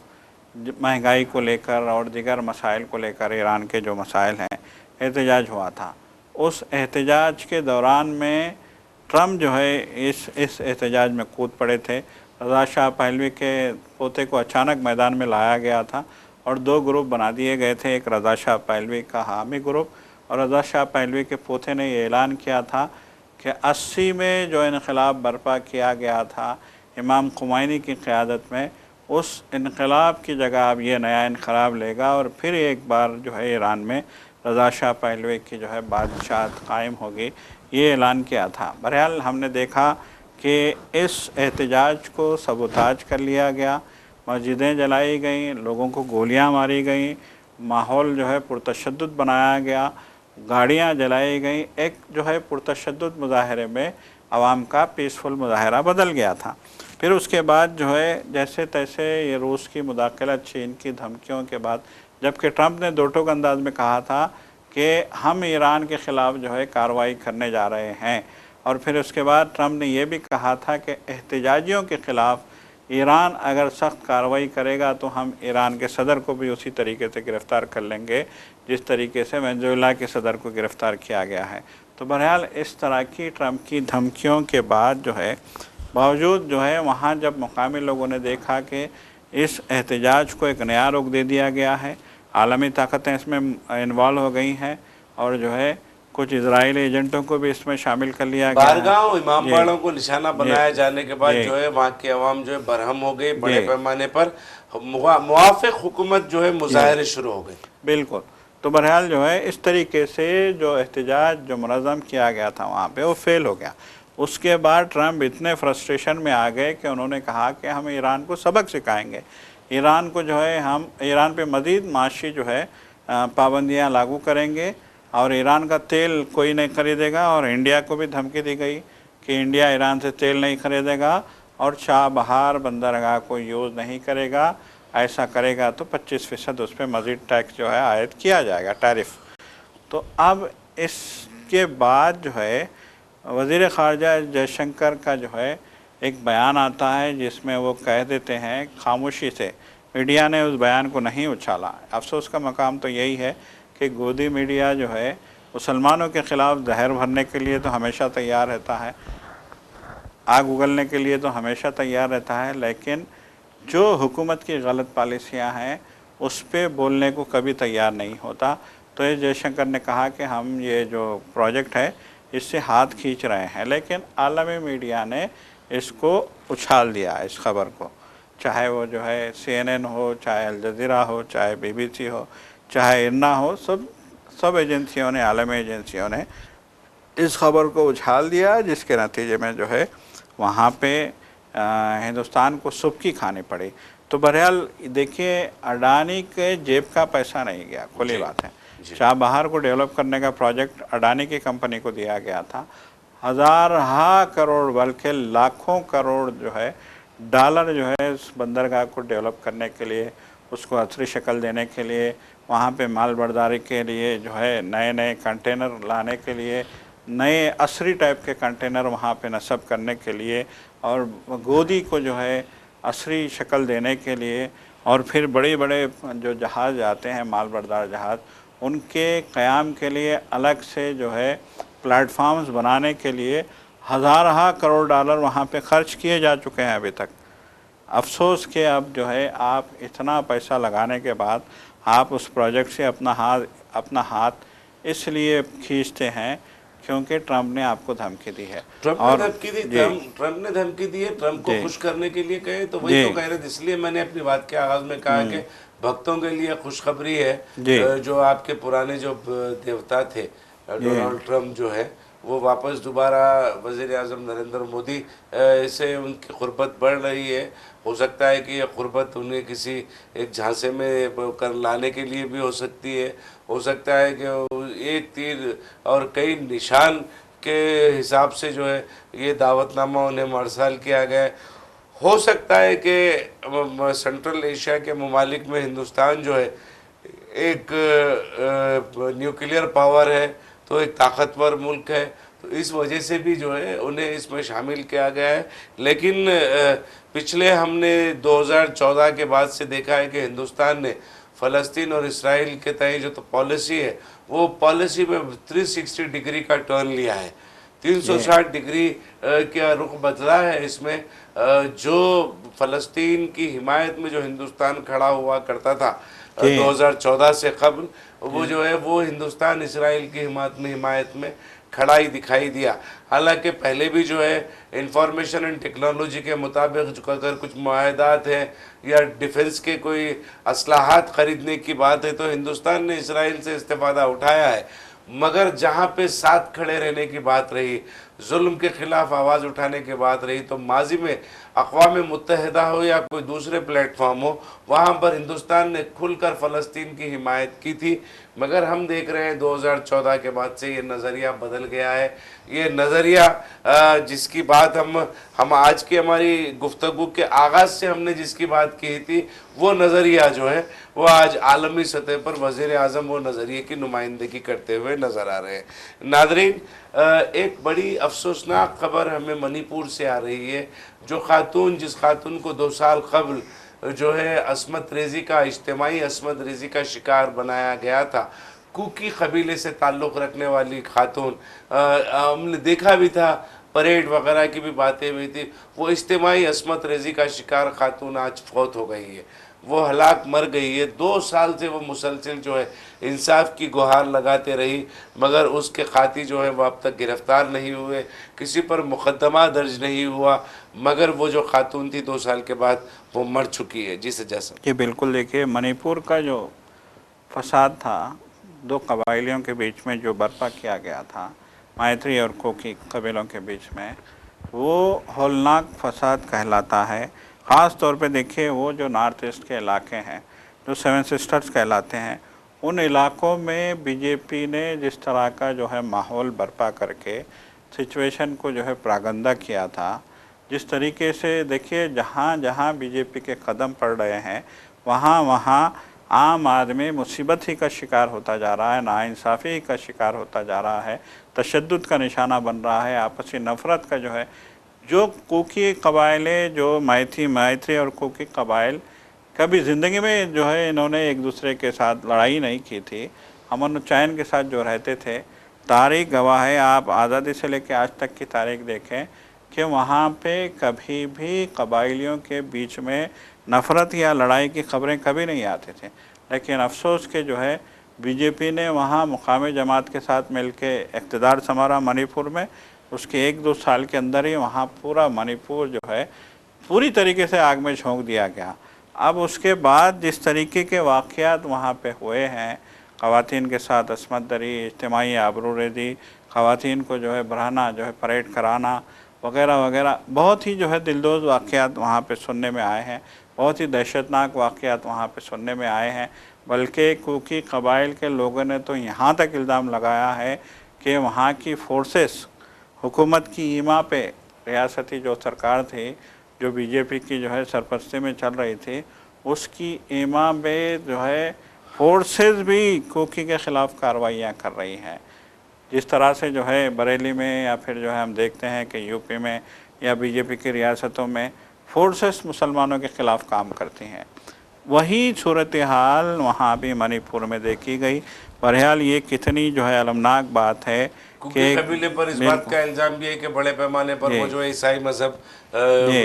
महंगाई को लेकर और दीगर मसाइल को लेकर। ईरान के जो मसाइल हैं, एहतजाज हुआ था। उस एहतजाज के दौरान में ट्रम्प जो है इस एहतजाज में कूद पड़े थे। रज़ा शाह पहलवी के पोते को अचानक मैदान में लाया गया था, और दो ग्रुप बना दिए गए थे, एक रज़ा शाह पहलवी का हामी ग्रुप, और रज़ा शाह पहलवी के पोते ने ये ऐलान किया था कि 80 में जो इनकलाब बर्पा किया गया था इमाम खुमैनी की क़यादत में, उस इनकलाब की जगह अब ये नया इनकलाब लेगा और फिर एक बार जो है ईरान में रज़ा शाह पहलवी की जो है बादशाहत कायम होगी, ये ऐलान किया था। बहरहाल हमने देखा कि इस एहतजाज को सबूताज कर लिया गया, मस्जिदें जलाई गईं, लोगों को गोलियां मारी गईं, माहौल जो है पुरतशद्दुद बनाया गया, गाड़ियां जलाई गईं। एक जो है पुरतशद्दुद मुजाहरे में आवाम का पीसफुल मुजाहरा बदल गया था। फिर उसके बाद जो है जैसे तैसे ये रूस की मुदाखलत, चीन की धमकियों के बाद, जबकि ट्रंप ने दो टोक अंदाज में कहा था कि हम ईरान के ख़िलाफ़ जो है कार्रवाई करने जा रहे हैं, और फिर उसके बाद ट्रंप ने यह भी कहा था कि एहतजाजियों के ख़िलाफ़ ईरान अगर सख्त कार्रवाई करेगा तो हम ईरान के सदर को भी उसी तरीके से गिरफ़्तार कर लेंगे जिस तरीके से वेनेजुएला के सदर को गिरफ़्तार किया गया है। तो बहरहाल इस तरह की ट्रंप की धमकियों के बाद जो है बावजूद जो है वहाँ जब मुकामी लोगों ने देखा कि इस एहतजाज को एक नया रुख दे दिया गया है, आलमी ताकतें इसमें इन्वॉल्व हो गई हैं और जो है कुछ इजराइली एजेंटों को भी इसमें शामिल कर लिया गया है। बारगाहों, इमामबाड़ों को निशाना बनाया जाने के बाद जो है वहाँ की आवाम जो है बरहम हो गई, बड़े पैमाने पर मुआफ़िक हुकूमत जो है मुजाहरे शुरू हो गए। बिल्कुल। तो बहरहाल जो है इस तरीके से जो एहतजाज जो मुनज़्ज़म किया गया था वहाँ पे वो फेल हो गया। उसके बाद ट्रंप इतने फ्रस्ट्रेशन में आ गए कि उन्होंने कहा कि हम ईरान को सबक सिखाएंगे, ईरान को जो है हम ईरान पे मज़ीद माशी जो है पाबंदियाँ लागू करेंगे और ईरान का तेल कोई नहीं खरीदेगा, और इंडिया को भी धमकी दी गई कि इंडिया ईरान से तेल नहीं खरीदेगा और चाबहार बंदरगाह को यूज़ नहीं करेगा, ऐसा करेगा तो 25% उस पर मज़ीद टैक्स जो है आयद किया जाएगा, टैरिफ। तो अब इसके बाद जो है वज़ीर ख़ारजा जयशंकर का जो है एक बयान आता है जिसमें वो कह देते हैं खामोशी से, मीडिया ने उस बयान को नहीं उछाला। अफसोस का मकाम तो यही है कि गोदी मीडिया जो है मुसलमानों के ख़िलाफ़ जहर भरने के लिए तो हमेशा तैयार रहता है, आग उगलने के लिए तो हमेशा तैयार रहता है, लेकिन जो हुकूमत की गलत पॉलिसियाँ हैं उस पर बोलने को कभी तैयार नहीं होता। तो ये जयशंकर ने कहा कि हम ये जो प्रोजेक्ट है इससे हाथ खींच रहे हैं, लेकिन आलमी मीडिया ने इसको उछाल दिया, इस खबर को, चाहे वो जो है CNN हो, चाहे अल जज़ीरा हो, चाहे BBC हो, चाहे इरना हो, सब एजेंसियों ने, आलमी एजेंसियों ने इस खबर को उछाल दिया, जिसके नतीजे में जो है वहाँ पे हिंदुस्तान को सुबकी खानी पड़ी। तो बहरहाल देखिए, अडानी के जेब का पैसा नहीं गया, खुली बात है। चाबहार को डेवलप करने का प्रोजेक्ट अडानी की कंपनी को दिया गया था। हज़ार करोड़ बल्कि लाखों करोड़ जो है डॉलर जो है इस बंदरगाह को डेवलप करने के लिए, उसको असली शक्ल देने के लिए, वहाँ पे माल बर्दारी के लिए जो है नए नए कंटेनर लाने के लिए, नए असरी टाइप के कंटेनर वहाँ पे नस्ब करने के लिए, और गोदी को जो है असली शक्ल देने के लिए, और फिर बड़े बड़े जो जहाज़ आते हैं माल बर्दार जहाज़, उनके क़याम के लिए अलग से जो है प्लेटफॉर्म्स बनाने के लिए हज़ार करोड़ डॉलर वहाँ पे ख़र्च किए जा चुके हैं अभी तक। अफसोस कि अब जो है आप इतना पैसा लगाने के बाद आप उस प्रोजेक्ट से अपना हाथ इसलिए खींचते हैं क्योंकि ट्रंप ने आपको धमकी दी है। ट्रंप ने धमकी दी है, ट्रंप को खुश करने के लिए कहे तो वही तो कह रहे थे। इसलिए मैंने अपनी बात के आगाज़ में कहा कि भक्तों के लिए खुशखबरी है, जो आपके पुराने जो देवता थे डोनाल्ड ट्रंप जो है वो वापस दोबारा वज़ीर आज़म नरेंद्र मोदी से उनकी क़ुर्बत बढ़ रही है। हो सकता है कि ये क़ुर्बत उन्हें किसी एक झांसे में कर लाने के लिए भी हो सकती है। हो सकता है कि एक तीर और कई निशान के हिसाब से जो है ये दावतनामा उन्हें मरसाल किया गया। हो सकता है कि सेंट्रल एशिया के ममालिक में हिंदुस्तान जो है एक न्यूक्लियर पावर है, तो एक ताकतवर मुल्क है, तो इस वजह से भी जो है उन्हें इसमें शामिल किया गया है। लेकिन पिछले हमने 2014 के बाद से देखा है कि हिंदुस्तान ने फ़लस्तीन और इसराइल के तय जो तो पॉलिसी है, वो पॉलिसी में 360 डिग्री का टर्न लिया है। 360 डिग्री का रुख बदला है इसमें। जो फ़लस्तीन की हिमायत में जो हिंदुस्तान खड़ा हुआ करता था 2014 से कबल, वो जो है वो हिंदुस्तान इसराइल की हिमायत में खड़ा ही दिखाई दिया। हालांकि पहले भी जो है इंफॉर्मेशन एंड टेक्नोलॉजी के मुताबिक जो अगर कुछ मुआहदात हैं या डिफेंस के कोई असलाहत ख़रीदने की बात है तो हिंदुस्तान ने इसराइल से इस्तेफ़ादा उठाया है। मगर जहाँ पे साथ खड़े रहने की बात रही, जुल्म के ख़िलाफ़ आवाज़ उठाने की बात रही, तो माजी में अक़वाम मुत्तहिदा हो या कोई दूसरे प्लेटफॉर्म हो, वहाँ पर हिंदुस्तान ने खुलकर फ़लस्तीन की हिमायत की थी। मगर हम देख रहे हैं 2014 के बाद से ये नज़रिया बदल गया है। ये नज़रिया जिसकी बात हम आज की हमारी गुफ्तगू के आगाज़ से हमने जिसकी बात की थी, वो नज़रिया जो है वो आज आलमी सतह पर वज़ीर आज़म वो नज़रिए की नुमाइंदगी करते हुए नज़र आ रहे हैं। नादरीन, एक बड़ी अफसोसनाक खबर हमें मणिपुर से आ रही है। जिस खातून को 2 साल कबल जो है असमत रेज़ी का इज्तिमाई असमत रेज़ी का शिकार बनाया गया था, कुकी कबीले से ताल्लुक़ रखने वाली खातून, हमने देखा भी था, परेड वगैरह की भी बातें हुई थी, वो इज्तिमाई असमत रेज़ी का शिकार खातून आज फौत हो गई है, वो हलाक मर गई है। 2 साल से वो मुसलसिल जो है इंसाफ की गुहार लगाते रही, मगर उसके खाती जो है वो अब तक गिरफ़्तार नहीं हुए, किसी पर मुकदमा दर्ज नहीं हुआ, मगर वो जो खातून थी 2 साल के बाद वो मर चुकी है। जी सजा साहब। ये बिल्कुल देखिए, मणिपुर का जो फसाद था 2 कबाइलियों के बीच में जो बर्पा किया गया था, मैत्री और कोकी कबीलों के बीच में, वो होलनाक फसाद कहलाता है। ख़ास तौर पे देखिए, वो जो नॉर्थ ईस्ट के इलाके हैं जो 7 सिस्टर्स कहलाते हैं, उन इलाकों में बीजेपी ने जिस तरह का जो है माहौल बर्पा करके सिचुएशन को जो है प्रागंदा किया था, जिस तरीके से देखिए जहाँ जहाँ बीजेपी के कदम पड़ रहे हैं वहाँ वहाँ आम आदमी मुसीबत ही का शिकार होता जा रहा है, नाइंसाफ़ी का शिकार होता जा रहा है, तशद्दुद का निशाना बन रहा है, आपसी नफ़रत का जो है, जो कुकी कबाइलें, जो मैत्री और कुकी कबाइल कभी ज़िंदगी में जो है इन्होंने एक दूसरे के साथ लड़ाई नहीं की थी, अमन चैन के साथ जो रहते थे। तारीख़ गवाह है, आप आज़ादी से लेकर आज तक की तारीख़ देखें कि वहाँ पे कभी भी कबाइलियों के बीच में नफ़रत या लड़ाई की खबरें कभी नहीं आती थी। लेकिन अफसोस के जो है बीजेपी ने वहाँ मुकामी जमात के साथ मिलके इक़्तिदार संभाला मणिपुर में, उसके 1-2 साल के अंदर ही वहाँ पूरा मणिपुर जो है पूरी तरीके से आग में झोंक दिया गया। अब उसके बाद जिस तरीके के वाक़यात वहाँ पे हुए हैं, ख़वातीन के साथ असमत दरी, इज्तिमाई आबरूरेज़ी, ख़वातीन को जो है बरहाना जो है परेड कराना वगैरह वगैरह, बहुत ही जो है दिलदोज़ वाक़यात वहाँ पे सुनने में आए हैं, बहुत ही दहशतनाक वाक़यात वहाँ पे सुनने में आए हैं। बल्कि कुकी कबाइल के लोगों ने तो यहाँ तक इल्ज़ाम लगाया है कि वहाँ की फोर्सेस हुकूमत की ईमा पे, रियासती जो सरकार थी जो बीजेपी की जो है सरपरस्ती में चल रही थी, उसकी ईमा पे जो है फोर्सेस भी कुकी के ख़िलाफ़ कार्रवाइयाँ कर रही हैं। जिस तरह से जो है बरेली में या फिर जो है हम देखते हैं कि यूपी में या बीजेपी की रियासतों में फोर्सेस मुसलमानों के ख़िलाफ़ काम करती हैं, वही सूरत हाल वहाँ भी मणिपुर में देखी गई। बहरहाल ये कितनी जो है अलमनाक बात है कुकी कबीले पर इस बात का इल्ज़ाम भी है कि बड़े पैमाने पर वो जो है ईसाई मज़हब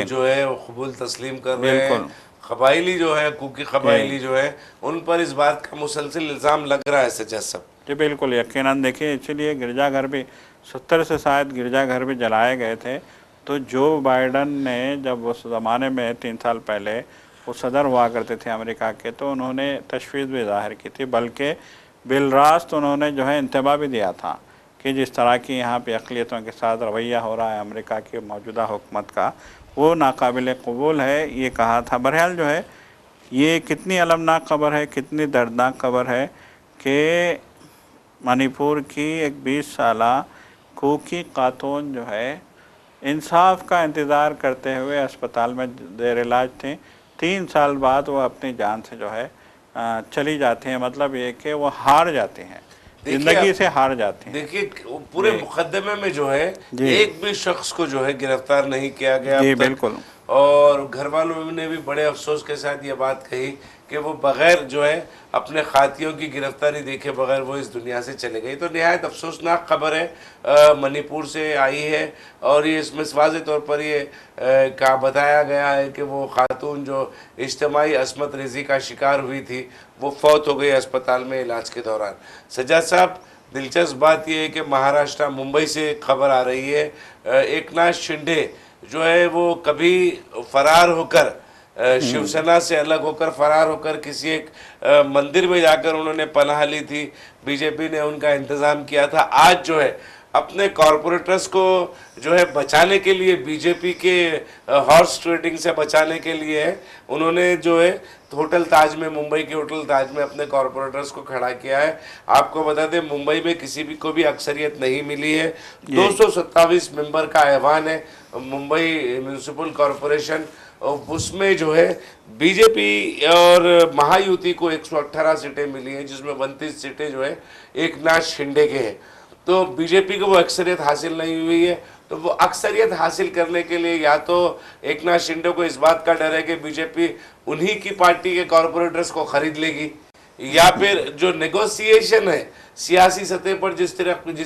जो है वो कबूल तस्लीम कर रहे हैं। कबाइली जो है, कुकी कबाइली जो है, उन पर इस बात का मुसलसल इल्ज़ाम लग रहा है सज्जाद साहब। जी बिल्कुल, यकीनन देखिए, इसीलिए गिरजाघर भी 70 से शायद गिरजाघर भी जलाए गए थे। तो जो बाइडन ने जब उस ज़माने में 3 साल पहले वो सदर हुआ करते थे अमेरिका के, तो उन्होंने तशवीश भी ज़ाहिर की थी, बल्कि बिलरास्त उन्होंने जो है इंतबा भी दिया था कि जिस तरह की यहाँ पे अक़लियतों के साथ रवैया हो रहा है अमेरिका की मौजूदा हुकूमत का, वो नाकाबिल कबूल है, ये कहा था। बहरहाल जो है ये कितनी अलमनाक खबर है, कितनी दर्दनाक खबर है कि मणिपुर की एक 20 साला कुकी खातून जो है इंसाफ का इंतज़ार करते हुए अस्पताल में देर इलाज थी। 3 साल बाद वो अपनी जान से जो है चली जाती हैं। मतलब ये कि वो हार जाते हैं, ज़िंदगी से हार जाते हैं। देखिए पूरे मुकदमे में जो है एक भी शख्स को जो है गिरफ्तार नहीं किया गया। जी बिल्कुल। और घर वालों ने भी बड़े अफसोस के साथ ये बात कही कि वो बग़ैर जो है अपने खातियों की गिरफ्तारी देखे बग़ैर वो इस दुनिया से चले गई। तो निहायत अफसोसनाक खबर है, मणिपुर से आई है और ये इसमें वाज़े तौर पर ये का बताया गया है कि वो खातून जो इज्तिमाई असमत रेज़ी का शिकार हुई थी वो फौत हो गई अस्पताल में इलाज के दौरान। सज्जाद साहब, दिलचस्प बात यह है कि महाराष्ट्र मुंबई से एक खबर आ रही है, एकनाथ शिंदे जो है वो कभी फरार होकर शिवसेना से अलग होकर फरार होकर किसी एक मंदिर में जाकर उन्होंने पनाह ली थी, बीजेपी ने उनका इंतजाम किया था। आज जो है अपने कॉरपोरेटर्स को जो है बचाने के लिए, बीजेपी के हॉर्स ट्रेडिंग से बचाने के लिए उन्होंने जो है होटल ताज में, मुंबई के होटल ताज में अपने कॉरपोरेटर्स को खड़ा किया है। आपको बता दें मुंबई में किसी भी को भी अक्सरियत नहीं मिली है, 227 मेंबर का ऐवान है मुंबई म्यूनिसिपल कॉरपोरेशन, उसमें जो है बीजेपी और महायुति को 118 सीटें मिली हैं, जिसमें 32 सीटें जो है एकनाथ शिंदे के हैं। तो बीजेपी को वो अक्सरियत हासिल नहीं हुई है, तो वो अक्सरियत हासिल करने के लिए या तो एकनाथ शिंदे को इस बात का डर है कि बीजेपी उन्हीं की पार्टी के कॉरपोरेटर्स को खरीद लेगी, या फिर जो नेगोशिएशन है सियासी सतह पर जिस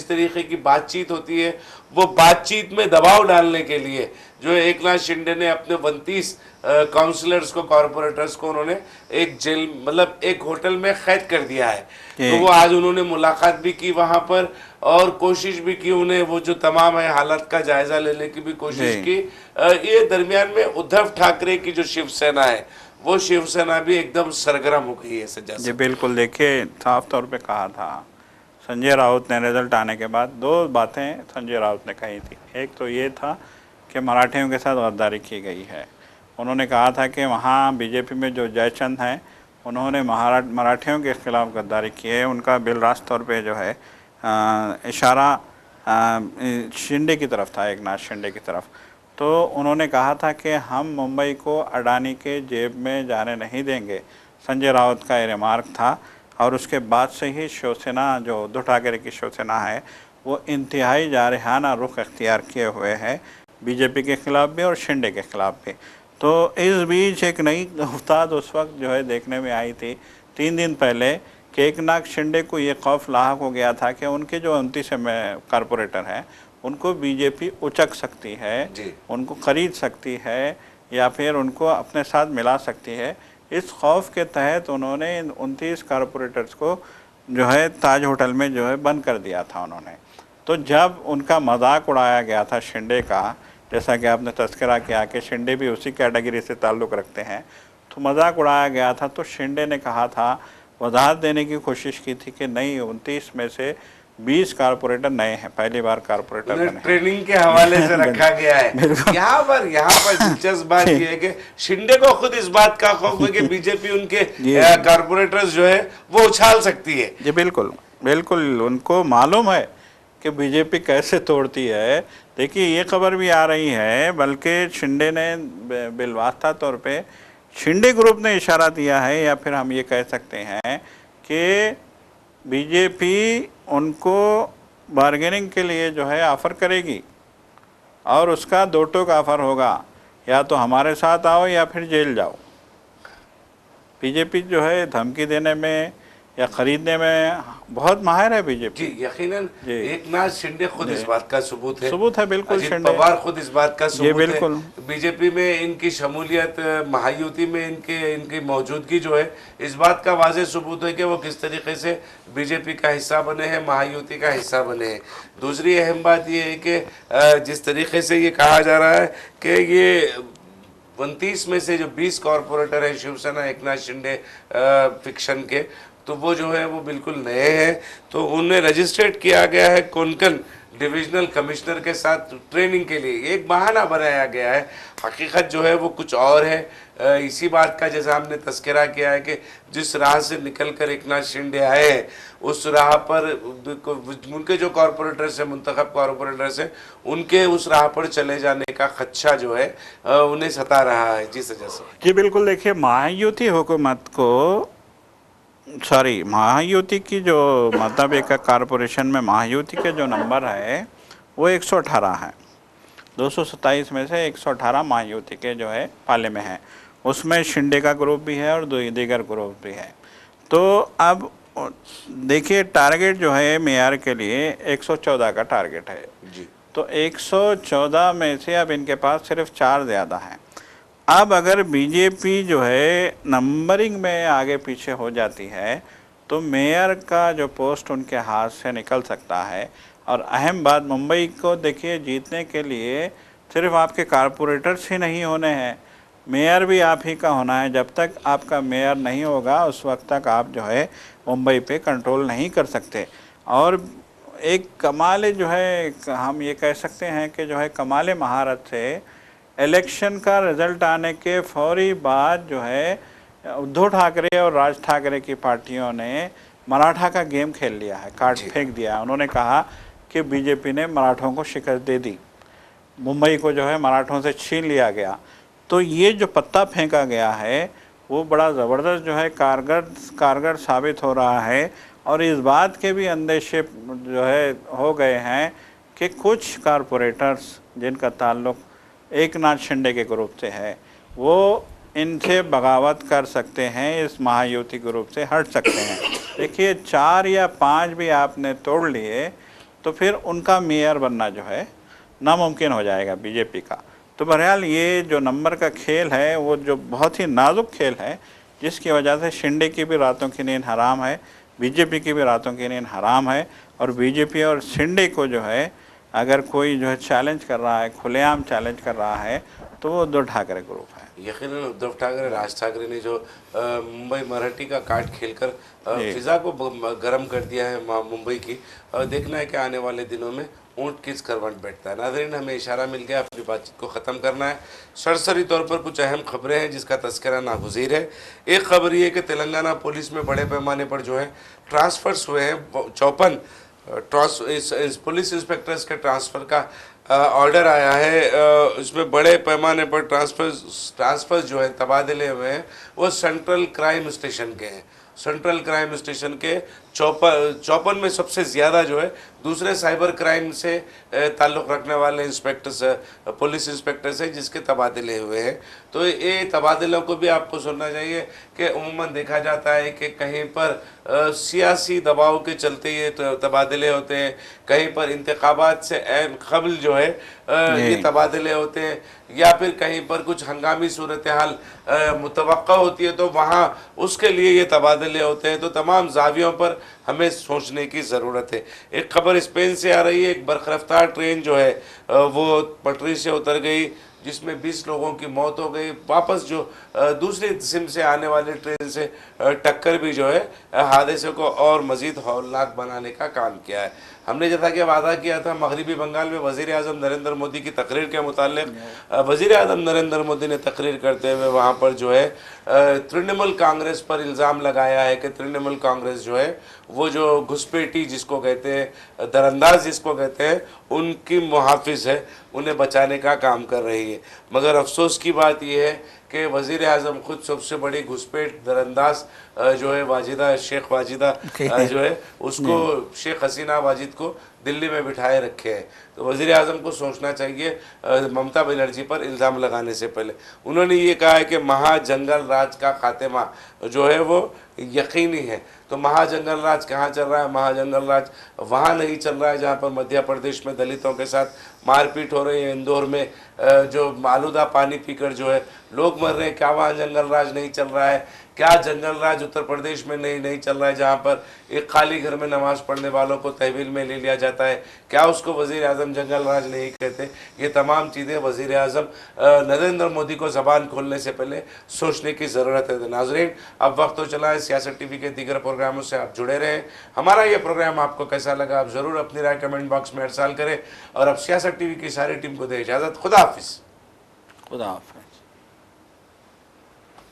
तरीके की बातचीत होती है, वो बातचीत में दबाव डालने के लिए जो है एकनाथ शिंदे ने अपने 32 काउंसलर्स को, कॉरपोरेटर्स को उन्होंने एक जेल मतलब एक होटल में कैद कर दिया है। तो वो आज उन्होंने मुलाकात भी की वहां पर और कोशिश भी की, उन्हें वो जो तमाम है हालत का जायजा लेने की भी कोशिश की। ये दरमियान में उद्धव ठाकरे की जो शिवसेना है वो शिवसेना भी एकदम सरगर्म हो गई है सज्जा जी बिल्कुल। देखिए साफ तौर पे कहा था संजय राउत ने, रिजल्ट आने के बाद दो बातें संजय राउत ने कही थी। एक तो ये था कि मराठियों के साथ गद्दारी की गई है। उन्होंने कहा था कि वहाँ बीजेपी में जो जयचंद हैं उन्होंने मराठियों के खिलाफ गद्दारी की है। उनका बिलरास्त तौर पे जो है इशारा शिंदे की तरफ था, एकनाथ शिंदे की तरफ। तो उन्होंने कहा था कि हम मुंबई को अडानी के जेब में जाने नहीं देंगे, संजय राउत का ये रिमार्क था। और उसके बाद से ही शिवसेना, जो उद्धव ठाकरे की शिवसेना है, वो इंतहाई जारहाना रुख अख्तियार किए हुए है बीजेपी के खिलाफ भी और शिंदे के खिलाफ भी। तो इस बीच एक नई गुफ्ताद उस वक्त जो है देखने में आई थी 3 दिन पहले कि एकनाथ शिंदे को ये खौफ लाहक हो गया था कि उनके जो 29 कॉरपोरेटर हैं उनको बीजेपी उचक सकती है, उनको खरीद सकती है या फिर उनको अपने साथ मिला सकती है। इस खौफ के तहत उन्होंने 29 कॉरपोरेटर्स को जो है ताज होटल में जो है बंद कर दिया था उन्होंने। तो जब उनका मजाक उड़ाया गया था शिंदे का, जैसा कि आपने तस्करा किया कि शिंदे भी उसी कैटेगरी से ताल्लुक़ रखते हैं, तो मजाक उड़ाया गया था। तो शिंदे ने कहा था, वजाहत देने की कोशिश की थी कि नहीं, 29 में से 20 कॉरपोरेटर नए हैं, पहली बार कॉरपोरेटर बने। ट्रेनिंग के हवाले से रखा गया है। यहाँ पर दिलचस्प बात यह है कि शिंदे को खुद इस बात का खौफ है कि बीजेपी उनके कॉरपोरेटर्स जो है वो उछाल सकती है। जी बिल्कुल बिल्कुल, उनको मालूम है कि बीजेपी कैसे तोड़ती है। देखिए ये खबर भी आ रही है, बल्कि शिंदे ने बिलवास्ता तौर पे शिंदे ग्रुप ने इशारा दिया है, या फिर हम ये कह सकते हैं कि बीजेपी उनको बार्गेनिंग के लिए जो है ऑफ़र करेगी और उसका 2 टोक ऑफ़र होगा, या तो हमारे साथ आओ या फिर जेल जाओ। बीजेपी जो है धमकी देने में या खरीदने में बहुत माहिर है बीजेपी। जी यकीनन एकनाथ शिंदे खुद इस बात का सबूत है बिल्कुल। अजित पवार खुद इस बात का सबूत बिल्कुल है। बीजेपी में इनकी शमूलियत, महायुति में इनकी मौजूदगी जो है, इस बात का वाज़ेह सबूत है कि वो किस तरीके से बीजेपी का हिस्सा बने हैं, महायुति का हिस्सा बने हैं। दूसरी अहम बात ये है कि जिस तरीके से ये कहा जा रहा है कि ये 29 में से जो 20 कॉरपोरेटर हैं शिवसेना एकनाथ शिंदे फिक्शन के, तो वो जो है वो बिल्कुल नए हैं। तो उन्हें रजिस्ट्रेट किया गया है कोंकण डिविजनल कमिश्नर के साथ ट्रेनिंग के लिए। एक बहाना बनाया गया है, हकीकत जो है वो कुछ और है। इसी बात का जैसा हमने तस्करा किया है कि जिस राह से निकल कर एकनाथ शिंदे आए हैं, उस राह पर उनके जो कॉरपोरेटर्स हैं, मुंतखब कॉरपोरेटर्स हैं, उनके उस राह पर चले जाने का खदशा जो है उन्हें सता रहा है। जी सजा से जी बिल्कुल। देखिए महायुति हुकूमत को, महायुति की जो मतलब एक कॉरपोरेशन में महायुति के जो नंबर है वो 118 है। 227 में से 118 महायुति के जो है पाले में है। उसमें शिंदे का ग्रुप भी है और दीगर ग्रुप भी है। तो अब देखिए टारगेट जो है मेयर के लिए 114 का टारगेट है जी। तो 114 में से अब इनके पास सिर्फ 4 ज़्यादा हैं। अब अगर बीजेपी जो है नंबरिंग में आगे पीछे हो जाती है तो मेयर का जो पोस्ट उनके हाथ से निकल सकता है। और अहम बात, मुंबई को देखिए, जीतने के लिए सिर्फ आपके कारपोरेटर्स ही नहीं होने हैं, मेयर भी आप ही का होना है। जब तक आपका मेयर नहीं होगा उस वक्त तक आप जो है मुंबई पे कंट्रोल नहीं कर सकते। और एक कमाल जो है, हम ये कह सकते हैं कि जो है कमाल महारत से इलेक्शन का रिज़ल्ट आने के फौरी बाद जो है उद्धव ठाकरे और राज ठाकरे की पार्टियों ने मराठा का गेम खेल लिया है, कार्ड फेंक दिया है। उन्होंने कहा कि बीजेपी ने मराठों को शिकस्त दे दी, मुंबई को जो है मराठों से छीन लिया गया। तो ये जो पत्ता फेंका गया है वो बड़ा ज़बरदस्त जो है कारगर साबित हो रहा है। और इस बात के भी अंदेशे जो है हो गए हैं कि कुछ कारपोरेटर्स जिनका ताल्लुक़ एकनाथ शिंदे के ग्रुप से है वो इनसे बगावत कर सकते हैं, इस महायुति ग्रुप से हट सकते हैं। देखिए 4 या 5 भी आपने तोड़ लिए तो फिर उनका मेयर बनना जो है नामुमकिन हो जाएगा बीजेपी का। तो बहरहाल ये जो नंबर का खेल है वो जो बहुत ही नाजुक खेल है, जिसकी वजह से शिंदे की भी रातों की नींद हराम है, बीजेपी की भी रातों की नींद हराम है। और बीजेपी और शिंदे को जो है अगर कोई जो है चैलेंज कर रहा है, खुलेआम चैलेंज कर रहा है, तो वो उद्धव ठाकरे ग्रुप है। यकीनन उद्धव ठाकरे, राज ठाकरे ने जो मुंबई मराठी का कार्ड खेलकर फिजा को गर्म कर दिया है मुंबई की। देखना है कि आने वाले दिनों में ऊँट किस करवट बैठता है। नाज़रीन, हमें इशारा मिल गया, अपनी बातचीत को ख़त्म करना है। सरसरी तौर पर कुछ अहम खबरें हैं जिसका तस्करा नागुज़ीर है। एक खबर ये कि तेलंगाना पुलिस में बड़े पैमाने पर जो है ट्रांसफ़र्स हुए हैं। 54 पुलिस इंस्पेक्टर्स के ट्रांसफ़र का ऑर्डर आया है। इसमें बड़े पैमाने पर ट्रांसफ़र्स जो है तबादले हुए हैं वो सेंट्रल क्राइम स्टेशन के हैं। सेंट्रल क्राइम स्टेशन के 54 में सबसे ज़्यादा जो है दूसरे साइबर क्राइम से ताल्लुक़ रखने वाले इंस्पेक्टर्स, पुलिस इंस्पेक्टर्स हैं जिसके तबादले हुए हैं। तो ये तबादलों को भी आपको सुनना चाहिए कि उम्मूमन देखा जाता है कि कहीं पर सियासी दबाव के चलते ये तबादले होते हैं, कहीं पर इंतखाबात से कबल जो है ये तबादले होते हैं, या फिर कहीं पर कुछ हंगामी सूरत हाल मुतवक्का होती है तो वहाँ उसके लिए ये तबादले होते हैं। तो तमाम जावियों पर हमें सोचने की ज़रूरत है। एक खबर स्पेन से आ रही है, एक बरखरफ्तार ट्रेन जो है वो पटरी से उतर गई जिसमें 20 लोगों की मौत हो गई। वापस जो दूसरी किस्म से आने वाली ट्रेन से टक्कर भी जो है हादसे को और मज़ीद हौलनाक बनाने का काम किया है। हमने जैसा कि वादा किया था, मगरबी बंगाल में वज़ीर आज़म नरेंद्र मोदी की तकरीर के मुतालिक वज़ीर आज़म नरेंद्र मोदी ने तकरीर करते हुए वहाँ पर जो है तृणमूल कांग्रेस पर इल्ज़ाम लगाया है कि तृणमूल कांग्रेस जो है वो जो घुसपैठी जिसको कहते हैं, दरअंदाज जिसको कहते हैं, उनकी मुहाफ़िज़ है, उन्हें बचाने का काम कर रही है। मगर अफसोस की बात यह है कि वज़ीर आज़म खुद सबसे बड़ी घुसपैठ दरअंदाज जो है वाजिदा, शेख वाजिदा जो है उसको, शेख हसीना वाजिद को दिल्ली में बिठाए रखे हैं। तो वज़ीर आज़म को सोचना चाहिए ममता बनर्जी पर इल्ज़ाम लगाने से पहले। उन्होंने ये कहा है कि महाजंगल राज का खात्मा जो है वो यकीनी है। तो महाजंगल राज कहाँ चल रहा है? महाजंगल राज वहाँ नहीं चल रहा है जहाँ पर मध्य प्रदेश में दलितों के साथ मारपीट हो रही है, इंदौर में जो आलूदा पानी पीकर जो है लोग मर रहे हैं। क्या वहाँ जंगल राज नहीं चल रहा है? क्या जंगल राज उत्तर प्रदेश में नहीं चल रहा है जहाँ पर एक खाली घर में नमाज़ पढ़ने वालों को तहवील में ले लिया जाता है? क्या उसको वज़ीर आज़म जंगल राज नहीं कहते? ये तमाम चीज़ें वज़ीर आज़म नरेंद्र मोदी को ज़बान खोलने से पहले सोचने की ज़रूरत है। नाज़रीन, अब वक्त तो चला है, सियासत टीवी के दीगर प्रोग्रामों से आप जुड़े रहें। हमारा ये प्रोग्राम आपको कैसा लगा आप ज़रूर अपनी राय कमेंट बॉक्स में अरसाल करें। और अब सियासत टीवी की सारी टीम को दे इजाज़त। खुदा हाफिज़। खुदा हाफिज़।